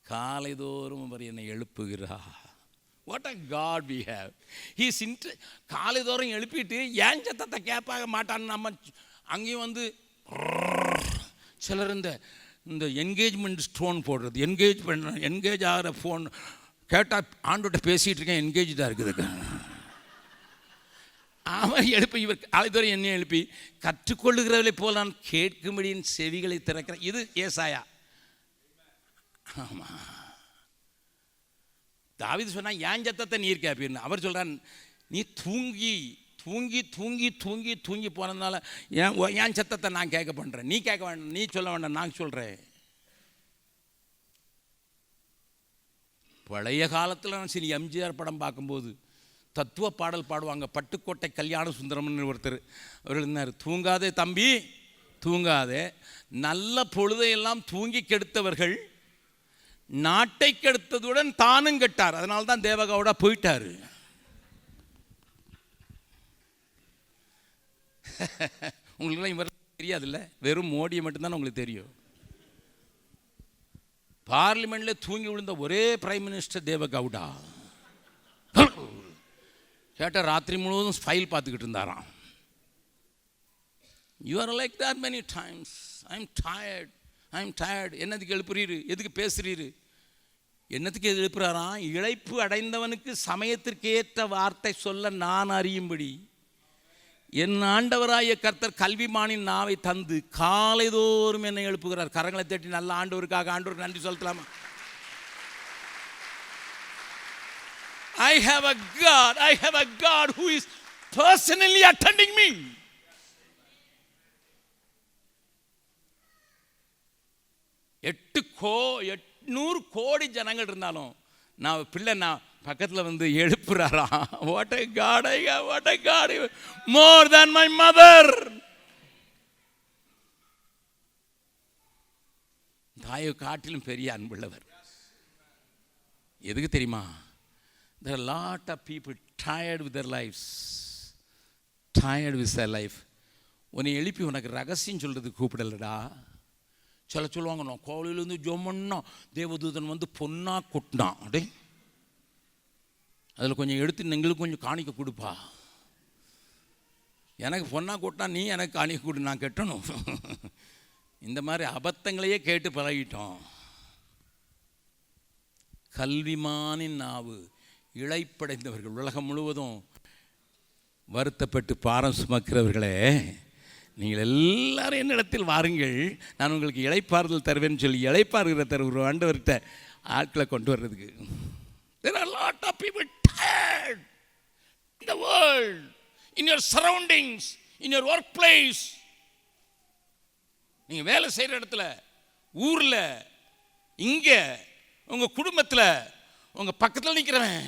காலைதோறும் அவர் என்னை எழுப்புகிறா. What a God we have. He's காலைதோறும் எழுப்பிட்டு ஏன் சத்தத்தை கேட்பாக மாட்டான்னு நம்ம அங்கேயும் வந்து சிலர் இந்த என்கேஜ்மெண்ட் ஸ்டோன் போடுறது, என்கேஜ் ஆகிற ஃபோன் கேட்டால் ஆண்டோட்ட பேசிகிட்டு இருக்கேன், என்கேஜாக இருக்குது. அவன் எழுப்பி இவர் காலைதோறும் என்னை எழுப்பி கற்றுக்கொள்ளுகிறவர்களை போல் நான் கேட்கும்படியின் செவிகளை திறக்கிறேன். இது ஏசாயா. ஆமாம், தாவீது சொன்னால் ஏன் சத்தத்தை நீர் கேட்பீர்னு. அவர் சொல்கிறான், நீ தூங்கி தூங்கி தூங்கி தூங்கி தூங்கி போனதுனால ஏன் சத்தத்தை நான் கேட்க பண்ணுறேன். நீ கேட்க வேண்டாம், நீ சொல்ல வேண்டாம், நான் சொல்கிறேன். பழைய காலத்தில் நான் சரி எம்ஜிஆர் படம் பார்க்கும்போது தத்துவ பாடல் பாடுவாங்க. பட்டுக்கோட்டை கல்யாண சுந்தரம்னு ஒருத்தர், அவர் இருந்தார், தூங்காதே தம்பி தூங்காதே, நல்ல பொழுதையெல்லாம் தூங்கி கெடுத்தவர்கள் நாட்டை கெடுத்ததுடன் தானும் கெட்டார். அதனால தான் தேவகவுடா போயிட்டார். உங்களுக்குலாம் இவர் தெரியாதுல்ல, வெறும் மோடியை மட்டும்தான் உங்களுக்கு தெரியும். பார்லிமெண்ட்ல தூங்கி விழுந்த ஒரே பிரைம் மினிஸ்டர் தேவகவுடா. கேட்டால் ராத்திரி முழுவதும் ஃபைல் பார்த்துக்கிட்டு இருந்தாராம். You are like that many times. I am tired. என்னத்துக்கு எழுப்புறீரு? எதுக்கு பேசுறீரு? என்னத்துக்கு எழுப்புறாராம்? இளைப்பு அடைந்தவனுக்கு சமயத்திற்கு ஏற்ற வார்த்தை சொல்ல நான் அறியும்படி என் ஆண்டவராய கர்த்தர் கல்விமானின் நாவை தந்து காலைதோறும் என்னை எழுப்புகிறார். கரங்களை தட்டி நல்ல ஆண்டவருக்காக ஆண்டவருக்கு நன்றி சொல்லலாமா? I have a God who is personally attending me. எட்நூறு கோடி ஜனங்கள் இருந்தாலும் நான் பிள்ளை நான் பக்கத்தில் வந்து எழுப்புறாரா. What a God I have, what a God, more than my mother. தாயை காட்டிலும் பெரிய அன்புள்ளவர். எதுக்கு தெரியுமா? There are a lot of people tired with their lives. உன்னை எழுப்பி உனக்கு ரகசியம் சொல்கிறதுக்கு கூப்பிடலடா. சொல்லுவாங்க, நான் கோவிலேருந்து ஜோமன்னா தேவதூதன் வந்து பொன்னா கொட்டினான். அடே, அதில் கொஞ்சம் எடுத்து எங்களுக்கு கொஞ்சம் காணிக்க கொடுப்பா. எனக்கு பொன்னா கொட்டினா நீ எனக்கு காணிக்க கொடு, நான் கெட்டணும். இந்த மாதிரி அபத்தங்களையே கேட்டு பழகிட்டோம். கல்விமானின் நாவு இளைப்படைந்தவர்கள். உலகம் முழுவதும் வருத்தப்பட்டு பாரம் சுமக்கிறவர்களே, நீங்கள் எல்லாரும் என்னிடத்தில் வாருங்கள், நான் உங்களுக்கு இளைப்பாறுதல் தருவேன்னு சொல்லி இளைப்பாறுகிற ஒரு ஆண்டவர்கிட்ட ஆட்களை கொண்டு வர்றதுக்கு. There are a lot of people tired in the world, in your surroundings, in your workplace. நீங்கள் வேலை செய்கிற இடத்துல, ஊரில், இங்கே, உங்கள் குடும்பத்தில், உங்கள் பக்கத்தில் நிற்கிறவன்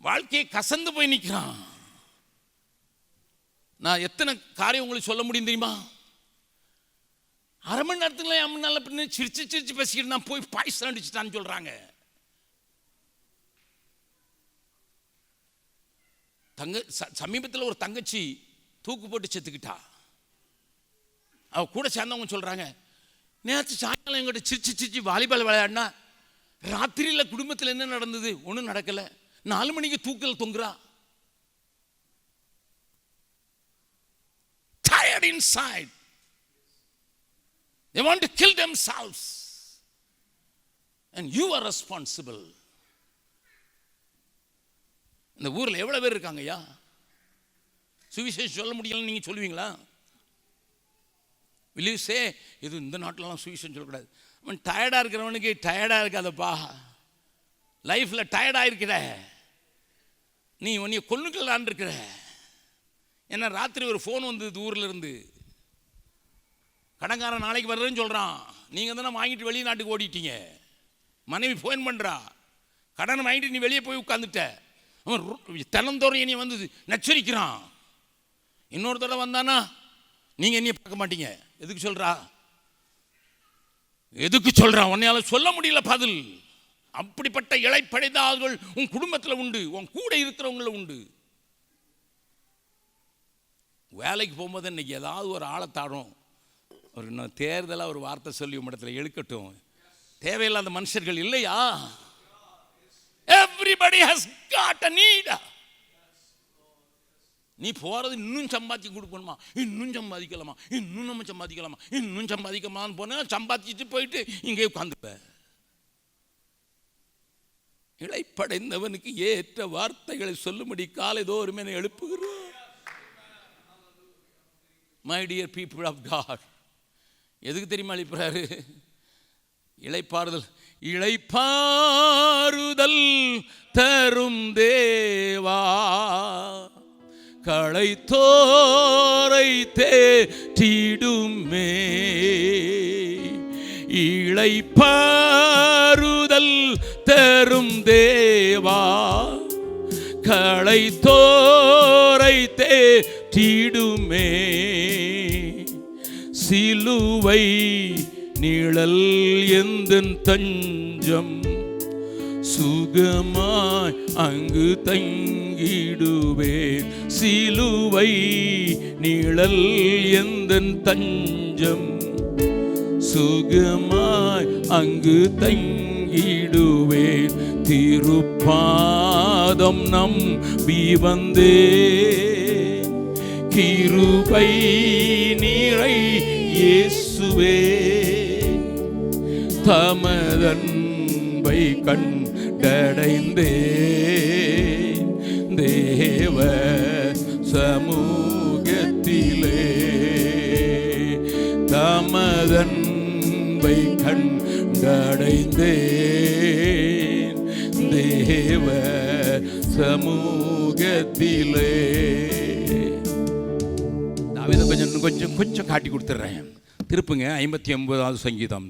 வாழ்க்கையை கசந்து போய் நிற்கிறான். நான் எத்தனை காரியம் உங்களுக்கு சொல்ல முடியும் தெரியுமா? அரை மணி நேரத்தில் அம்மன் நல்ல பின்ன சிரிச்சு பேசிக்கிட்டு நான் போய் பாய்சன் அடிச்சுட்டான்னு சொல்கிறாங்க. சமீபத்தில் ஒரு தங்கச்சி தூக்கு போட்டு செத்துக்கிட்டா. அவ கூட சேர்ந்தவங்க சொல்கிறாங்க, நேற்று சாயங்காலம் எங்கிட்ட சிரிச்சு வாலிபால் விளையாடினா ராத்திரியில் குடும்பத்தில் என்ன நடந்தது? ஒன்றும் நடக்கலை. 4 மணிக்கு தூக்கல் தொங்குறா. Tired inside. They want to kill themselves. And you are responsible. இந்த ஊரில் எவ்வளோ பேர் இருக்காங்க ஐயா? சுவிசேஷம் சொல்ல முடியலன்னு நீங்கள் சொல்லுவீங்களா? will you say இது இந்த நாட்டிலலாம் சுவிசேஷம் சொல்லக்கூடாது? அவன் டயர்டாக இருக்கிறவனுக்கு டயர்டாக இருக்காதப்பா, லைஃப்பில் டயர்டாக இருக்கிற நீ உன்னைய கொல்லுக்கலான் இருக்கிற. ஏன்னா ராத்திரி ஒரு ஃபோன் வந்தது ஊரில் இருந்து, கடன்காரன் நாளைக்கு வர்றேன்னு சொல்கிறான். நீங்கள் தானே வாங்கிட்டு வெளிநாட்டுக்கு ஓடிட்டீங்க. மனைவி ஃபோன் பண்ணுறா, கடனை வாங்கிட்டு நீ வெளியே போய் உட்காந்துட்ட. அவன் தினந்தோறும் என்னைய வந்து நச்சரிக்கிறான். இன்னொரு தடவை வந்தானா நீங்கள் என்னைய பார்க்க மாட்டீங்க. எதுக்கு சொல்கிறா? உன்னையால சொல்ல முடியல பதில். அப்படிப்பட்ட இளைப்படைந்த ஆள்கள் உன் குடும்பத்தில் உண்டு, உன் கூட இருக்கிறவங்கள உண்டு. வேலைக்கு போகும்போது இன்னைக்கு ஏதாவது ஒரு ஆளை தாடும், ஒரு இன்னும் தேர்தலாக ஒரு வார்த்தை சொல்லி உம்மிடத்தில் எழுக்கட்டும். தேவையில்லாத மனுஷர்கள் இல்லையா? Everybody has got a need. நீ போகிறது இன்னும் சம்பாதிச்சு கொடுக்கணுமா, இன்னும் சம்பாதிக்கலாமா, இன்னும் நம்ம சம்பாதிக்கலாமா, இன்னும் சம்பாதிக்கலாமான்னு போனால் சம்பாதிச்சுட்டு போயிட்டு இங்கே உட்காந்துப்ப. இளைப்படைந்தவனுக்கு ஏற்ற வார்த்தைகளை சொல்லும்படி காலைதோறும் என்னை எழுப்புகிறோம். My dear people of God, எதுக்கு தெரியுமா எழுப்புறாரு? இளைப்பாறுதல் தரும் தேவா, களைத்தோரை தேற்றிடுமே. இளைப்பாறுதல் தரும் தேவா, களைத்தோரை தேற்றிடுமே. சிலுவை நிழல் எந்தன் தஞ்சம், சுகமாய் அங்கு தங்கிடுவேன். சிலுவை நிழல் எந்தன் தஞ்சம், சுகமாய் அங்கு தங்கிடுவேன். திருப்பாதம் நம்பி வந்தே, கிருபை நீரை இயேசுவே, தமதன்பை கண்டடைந்தே. தேவ சமூகத்திலே தமதன்பை கண்டடைந்தே. தேவ சமூகத்திலே. தாவீதை கொஞ்சம் கொஞ்சம் காட்டி கொடுத்துட்றேன். திருப்புங்க 59வது சங்கீதம்,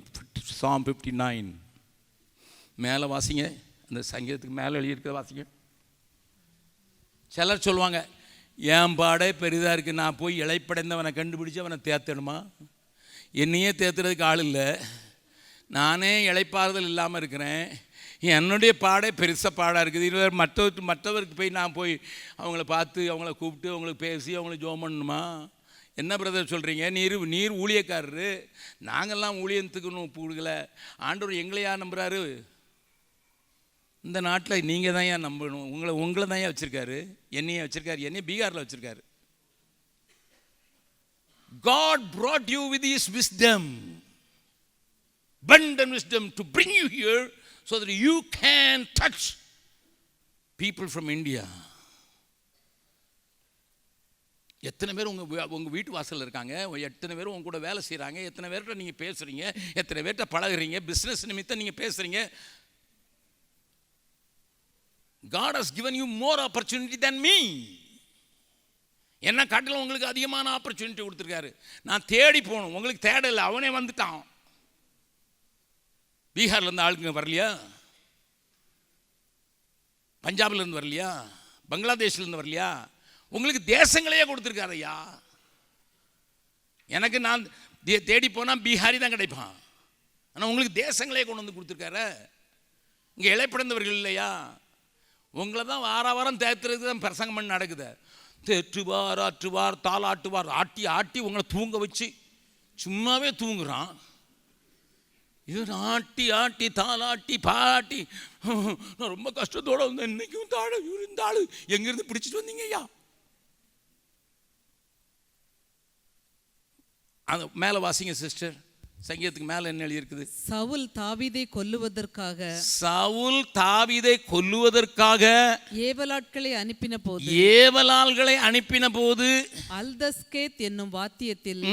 Psalm 59. மேலே வாசிங்க, அந்த சங்கீதத்துக்கு மேலே எழுதியிருக்கிற வாசிங்க. சிலர் சொல்லுவாங்க, என் பாடே பெரிதாக இருக்குது, நான் போய் இளைப்படைந்தவனை கண்டுபிடிச்சி அவனை தேத்தணுமா? என்னையே தேத்துறதுக்கு ஆள் இல்லை, நானே இளைப்பாறுதல் இல்லாமல் இருக்கிறேன், என்னுடைய பாடே பெருசாக பாடாக இருக்குது, இது மற்றவருக்கு போய் நான் போய் அவங்கள பார்த்து அவங்கள கூப்பிட்டு அவங்களுக்கு பேசி அவங்களுக்கு ஜோம் பண்ணணுமா? என்ன பிரதர் சொல்கிறீங்க? நீர் ஊழியக்காரரு, நாங்கள்லாம் ஊழியத்துக்கு கொடுக்கல, ஆண்டவர் எங்களையா நம்புகிறாரு? இந்த நாட்டில் நீங்கள் தான் ஏன் நம்பணும்? உங்களை தான் ஏன் வச்சுருக்காரு? என்னையே வச்சுருக்காரு, என்னையே பீகாரில் வச்சுருக்காரு. God brought you with his wisdom, abundant wisdom, to bring you here so that you can touch people from India. எத்தனை பேர் உங்கள் வீட்டு வாசலில் இருக்காங்க, எத்தனை பேர் உங்க கூட வேலை செய்கிறாங்க, எத்தனை பேர்கிட்ட நீங்கள் பேசுகிறீங்க, எத்தனை பேர்கிட்ட பழகுறீங்க, பிஸ்னஸ் நிமித்தம் நீங்கள் பேசுகிறீங்க. God has given you more opportunity than me. என்ன காட்டிலும் உங்களுக்கு அதிகமான ஆப்பர்ச்சுனிட்டி கொடுத்துருக்காரு. நான் தேடி போகணும், உங்களுக்கு தேடலை, அவனே வந்துட்டான். பீகார்லேருந்து ஆளுங்க வரலையா? பஞ்சாப்லேருந்து வரலையா? பங்களாதேஷ்லேருந்து வரலையா? உங்களுக்கு தேசங்களையே கொடுத்துருக்காரு ஐயா. எனக்கு நான் தேடி போனால் பீகாரி தான் கிடைப்பான், ஆனால் உங்களுக்கு தேசங்களே கொண்டு வந்து கொடுத்துருக்காரு. இங்கே இழைப்படைந்தவர்கள் இல்லையா? உங்களை தான் வாரம் தேத்துறதுக்கு தான் பிரசங்கம் பண்ணி நடக்குது. தேற்றுவார், ஆற்றுவார், தாளாட்டுவார், ஆட்டி ஆட்டி உங்களை தூங்க வச்சு சும்மாவே தூங்குறான். இது ஆட்டி ஆட்டி தாளாட்டி பாட்டி, நான் ரொம்ப கஷ்டத்தோடு வந்தேன், இன்னைக்கும் தாழ இந்த ஆளு எங்கேருந்து பிடிச்சிட்டு வந்தீங்க ஐயா? அந்த மேலே வாசிங்க சிஸ்டர், சங்கீதத்துக்கு மேலே என்ன எழுதியிருக்குது? சவுல் தாவீதை கொல்லுவதற்காக ஏவலாட்களை அனுப்பின போது அல்தஸ்கேத் என்னும் வாத்தியத்தில்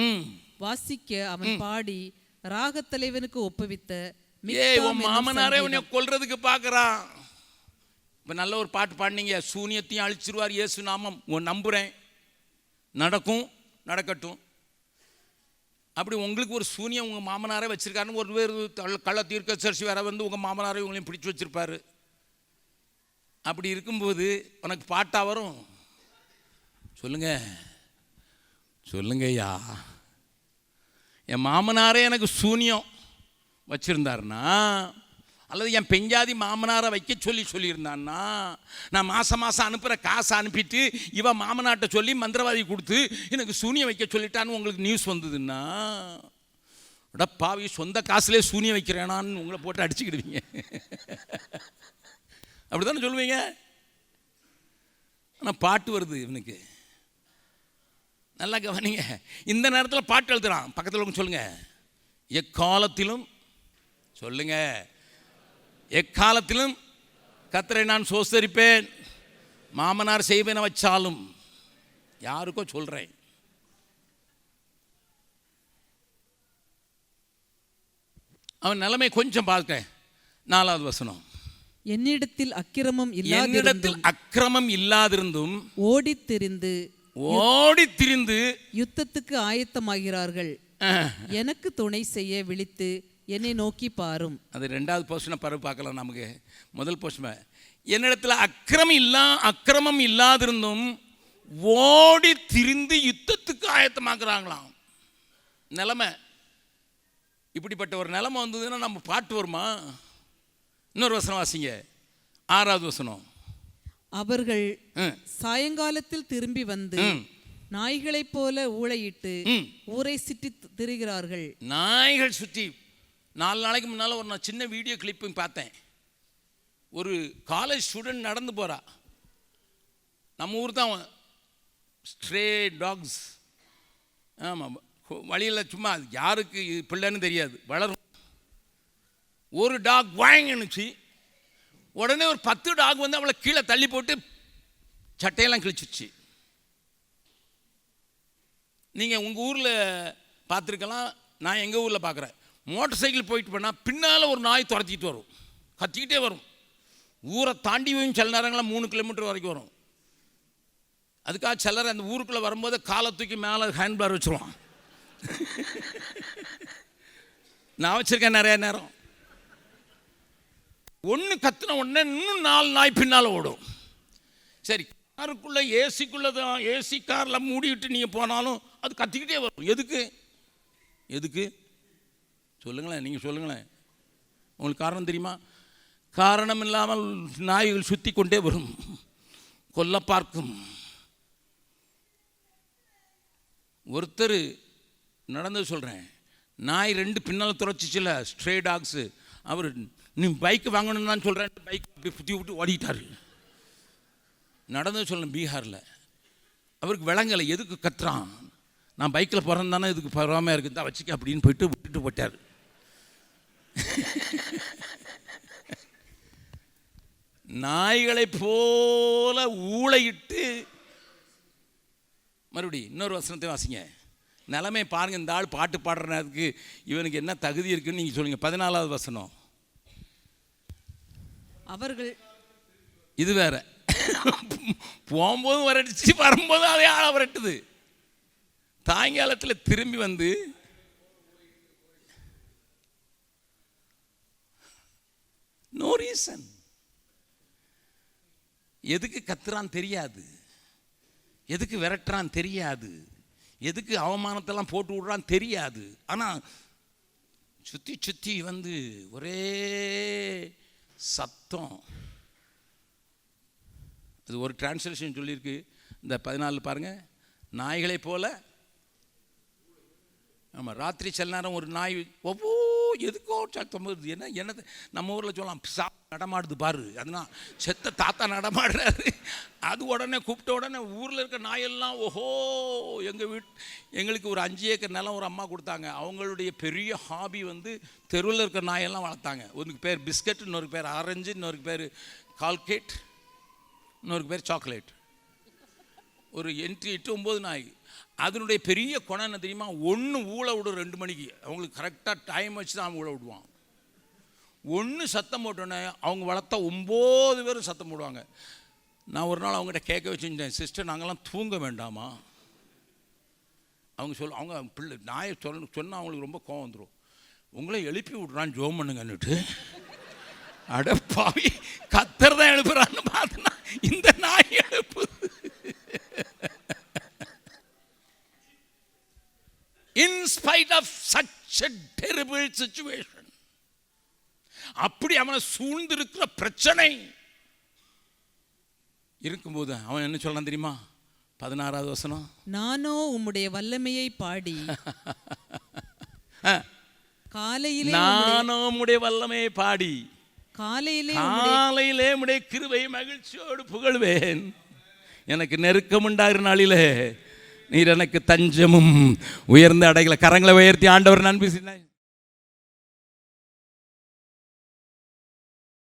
வாசிக்க அவன் பாடி ராகத்தலைவனுக்கு ஒப்புவித்த மாமனாரே உன்னை கொல்றதுக்கு பார்க்கறான். இப்போ நல்ல ஒரு பாட்டு பாடினீங்க, சூனியத்தையும் அழிச்சிருவார் இயேசு நாமம், நம்புகிறேன், நடக்கட்டும். அப்படி உங்களுக்கு ஒரு சூனியம் உங்கள் மாமனாரே வச்சுருக்காருன்னு ஒரு பேர் கள்ள தீர்க்கதரிசி வேற வந்து உங்கள் மாமனாரே உங்களையும் பிடிச்சி வச்சுருப்பாரு. அப்படி இருக்கும்போது உனக்கு பாட்டா வரும்? சொல்லுங்க ஐயா. என் மாமனாரே எனக்கு சூனியம் வச்சுருந்தாருன்னா, அல்லது என் பெஞ்சாதி மாமனாரை வைக்க சொல்லியிருந்தான்னா, நான் மாதம் அனுப்புகிற காசை அனுப்பிட்டு இவன் மாமனாட்ட சொல்லி மந்திரவாதி கொடுத்து எனக்கு சூனியம் வைக்க சொல்லிட்டான்னு உங்களுக்கு நியூஸ் வந்ததுன்னா, பாவி சொந்த காசுலேயே சூனியம் வைக்கிறேனான்னு உங்களை போட்டு அடிச்சுக்கிடுவீங்க. அப்படி தானே சொல்லுவீங்க. ஆனால் பாட்டு வருது இவனுக்கு, நல்லா கவனிங்க. இந்த நேரத்தில் பாட்டு எழுதுறான். பக்கத்தில் சொல்லுங்க, எக்காலத்திலும் கர்த்தரை நான் சோஸ்தரிப்பேன், மாமனார் செய்வேன வச்சாலும். யாருக்கோ சொல்றேன். அவன் நிலைமை கொஞ்சம் பார்க்க. 4வது வசனம், என்னிடத்தில் அக்கிரமம் இல்லாதிருந்தும் ஓடித் திரிந்து யுத்தத்துக்கு ஆயத்தமாகிறார்கள், எனக்கு துணை செய்ய விழித்து என்னை நோக்கி பாரும். அது 2வது போர்ஷனை பார்க்கலாம். நமக்கு முதல் போர்ஷன், என்னிடத்தில் அக்கிரமம் இல்லாதிருந்தும் ஓடி திரிந்து யுத்தத்துக்கு ஆயத்தமாக்குறாங்களாம். நிலைமை இப்படிப்பட்ட ஒரு நிலைமை வந்ததுன்னா நம்ம பாட்டு வருமா? இன்னொரு வசனம் வாசிங்க, 6வது வசனம். அவர்கள் சாயங்காலத்தில் திரும்பி வந்து நாய்களைப் போல ஊளையிட்டு ஊரை சுற்றி திரிகிறார்கள். நாய்கள் சுற்றி. 4 நாளைக்கு முன்னால் ஒரு நான் சின்ன வீடியோ கிளிப்பும் பார்த்தேன். ஒரு காலேஜ் ஸ்டூடெண்ட் நடந்து போகிறா. நம்ம ஊர் தான் ஸ்ட்ரே டாக்ஸ். ஆமாம், வழியில் சும்மா யாருக்கு பிள்ளைன்னு தெரியாது, வளரும். ஒரு டாக் வாங்கினுச்சு, உடனே ஒரு 10 டாக் வந்து அவளை கீழே தள்ளி போட்டு சட்டையெல்லாம் கிழிச்சிச்சு. நீங்கள் உங்கள் ஊரில் பார்த்துருக்கலாம், நான் எங்கள் ஊரில் பார்க்குறேன். மோட்டர் சைக்கிள் போயிட்டு போனால் பின்னால் ஒரு நாய் துரத்திக்கிட்டு வரும், கத்திக்கிட்டே வரும். ஊரை தாண்டியும் சில நேரங்களில் 3 கிலோமீட்டர் வரைக்கும் வரும். அதுக்காக சிலர் அந்த ஊருக்குள்ளே வரும்போது காலை தூக்கி மேலே ஹேண்ட் பார் வச்சுருவான். நான் வச்சுருக்கேன் நிறைய நேரம். ஒன்று கத்துன உடனே இன்னும் 4 நாய் பின்னால் ஓடும். சரி, காருக்குள்ளே ஏசிக்குள்ளே தான், ஏசி காரில் மூடிவிட்டு நீங்கள் போனாலும் அது கத்திக்கிட்டே வரும். எதுக்கு சொல்லுங்களேன், நீங்கள் சொல்லுங்களேன். உங்களுக்கு காரணம் தெரியுமா? காரணம் இல்லாமல் நாய்கள் சுற்றி கொண்டே வரும், கொல்ல பார்க்கும். ஒருத்தர் நடந்தது சொல்கிறேன், நாய் 2 பின்னால் துறைச்சிச்சில்ல, ஸ்ட்ரே டாக்ஸு. அவர் நீ பைக்கு வாங்கணும்னு தான் சொல்கிறேன், பைக் அப்படி சுற்றி விட்டு ஓடிட்டார். நடந்தது சொல்கிறேன், பீகாரில். அவருக்கு விளங்கலை, எதுக்கு கத்துறான், நான் பைக்கில் பிறந்தானே இதுக்கு பரவாமல் இருக்குது தான் வச்சுக்க அப்படின்னு போயிட்டு விட்டுட்டு போட்டார். நாய்களை போல ஊளையிட்டு. மறுபடியும் இன்னொரு வசனத்தை வாசிங்க. நிலைமை பாருங்க. இந்த ஆள் பாட்டு பாடுறதுக்கு இவனுக்கு என்ன தகுதி இருக்குன்னு நீங்கள் சொல்லுங்க. 14வது வசனம். அவர்கள் இது வேற, போகும்போதும் வரட்டுச்சு, வரும்போதும் அதே ஆளை வரட்டுது. சாயங்காலத்தில் திரும்பி வந்து நோ ரீசன். எதுக்கு கத்துறான் தெரியாது, எதுக்கு விரட்டுறான் தெரியாது, எதுக்கு அவமானத்தெல்லாம் போட்டு விடுறான் தெரியாது. ஆனால் சுற்றி வந்து ஒரே சத்தம். அது ஒரு டிரான்ஸ்லேஷன் சொல்லியிருக்கு. இந்த 14 பாருங்கள், நாய்களை போல. ஆமாம், ராத்திரி சில நேரம் ஒரு நாய் எதுக்கோ சத்தம் வருது. என்னது நம்ம ஊரில் சொல்லலாம், பிசா நடமாடுது பாரு, அதனால் செத்த தாத்தா நடமாடுறாரு. அது உடனே கூப்பிட்ட உடனே ஊரில் இருக்க நாயெல்லாம் ஓஹோ. எங்களுக்கு ஒரு 5 ஏக்கர் நிலம் ஒரு அம்மா கொடுத்தாங்க. அவங்களுடைய பெரிய ஹாபி வந்து தெருவில் இருக்க நாயெல்லாம் வளர்த்தாங்க. ஒருக்கு பேர் பிஸ்கட், இன்னொரு பேர் ஆரஞ்சு, இன்னொரு பேர் கால்கேட், இன்னொரு பேர் சாக்லேட். ஒரு 8-9 நாய். அதனுடைய பெரிய குணம் என்ன தெரியுமா? ஒன்று ஊழ விடும் 2 மணிக்கு. அவங்களுக்கு கரெக்டாக டைம் வச்சு தான் ஊழ விடுவான். ஒன்று சத்தம் போட்டோன்னே அவங்க வளர்த்தா 9 பேரும் சத்தம் போடுவாங்க. நான் ஒரு நாள் அவங்ககிட்ட கேட்க வச்சுருந்தேன், சிஸ்டர் நாங்கள்லாம் தூங்க வேண்டாமா? அவங்க பிள்ளை நாயை சொன்னால் அவங்களுக்கு ரொம்ப கோவம் வந்துடும். உங்களே எழுப்பி விட்றான், ஜோம் பண்ணுங்கன்னுட்டு. அடப்பாவி, கத்தர் தான் எழுப்புறான்னு பார்த்தனா இந்த நாய் எழுப்பு. In spite of such a terrible situation, அப்படி அவனை சூழ்ந்திருக்கிற பிரச்சனை இருக்கும்போது அவன் என்ன சொல்றான் தெரியுமா? 16வது வசனம். நானோ உம்முடைய வல்லமையை பாடி காலையிலே உம்முடைய வல்லமையை பாடி காலையிலே உம்முடைய கிருபையை மகிழ்ச்சியோடு புகழ்வேன். எனக்கு நெருக்கம் உண்டாகிற நாளிலே நீர் எனக்கு தஞ்சமும் உயர்ந்த அடைகளை. கரங்களை உயர்த்தி ஆண்டவர் நன்றி.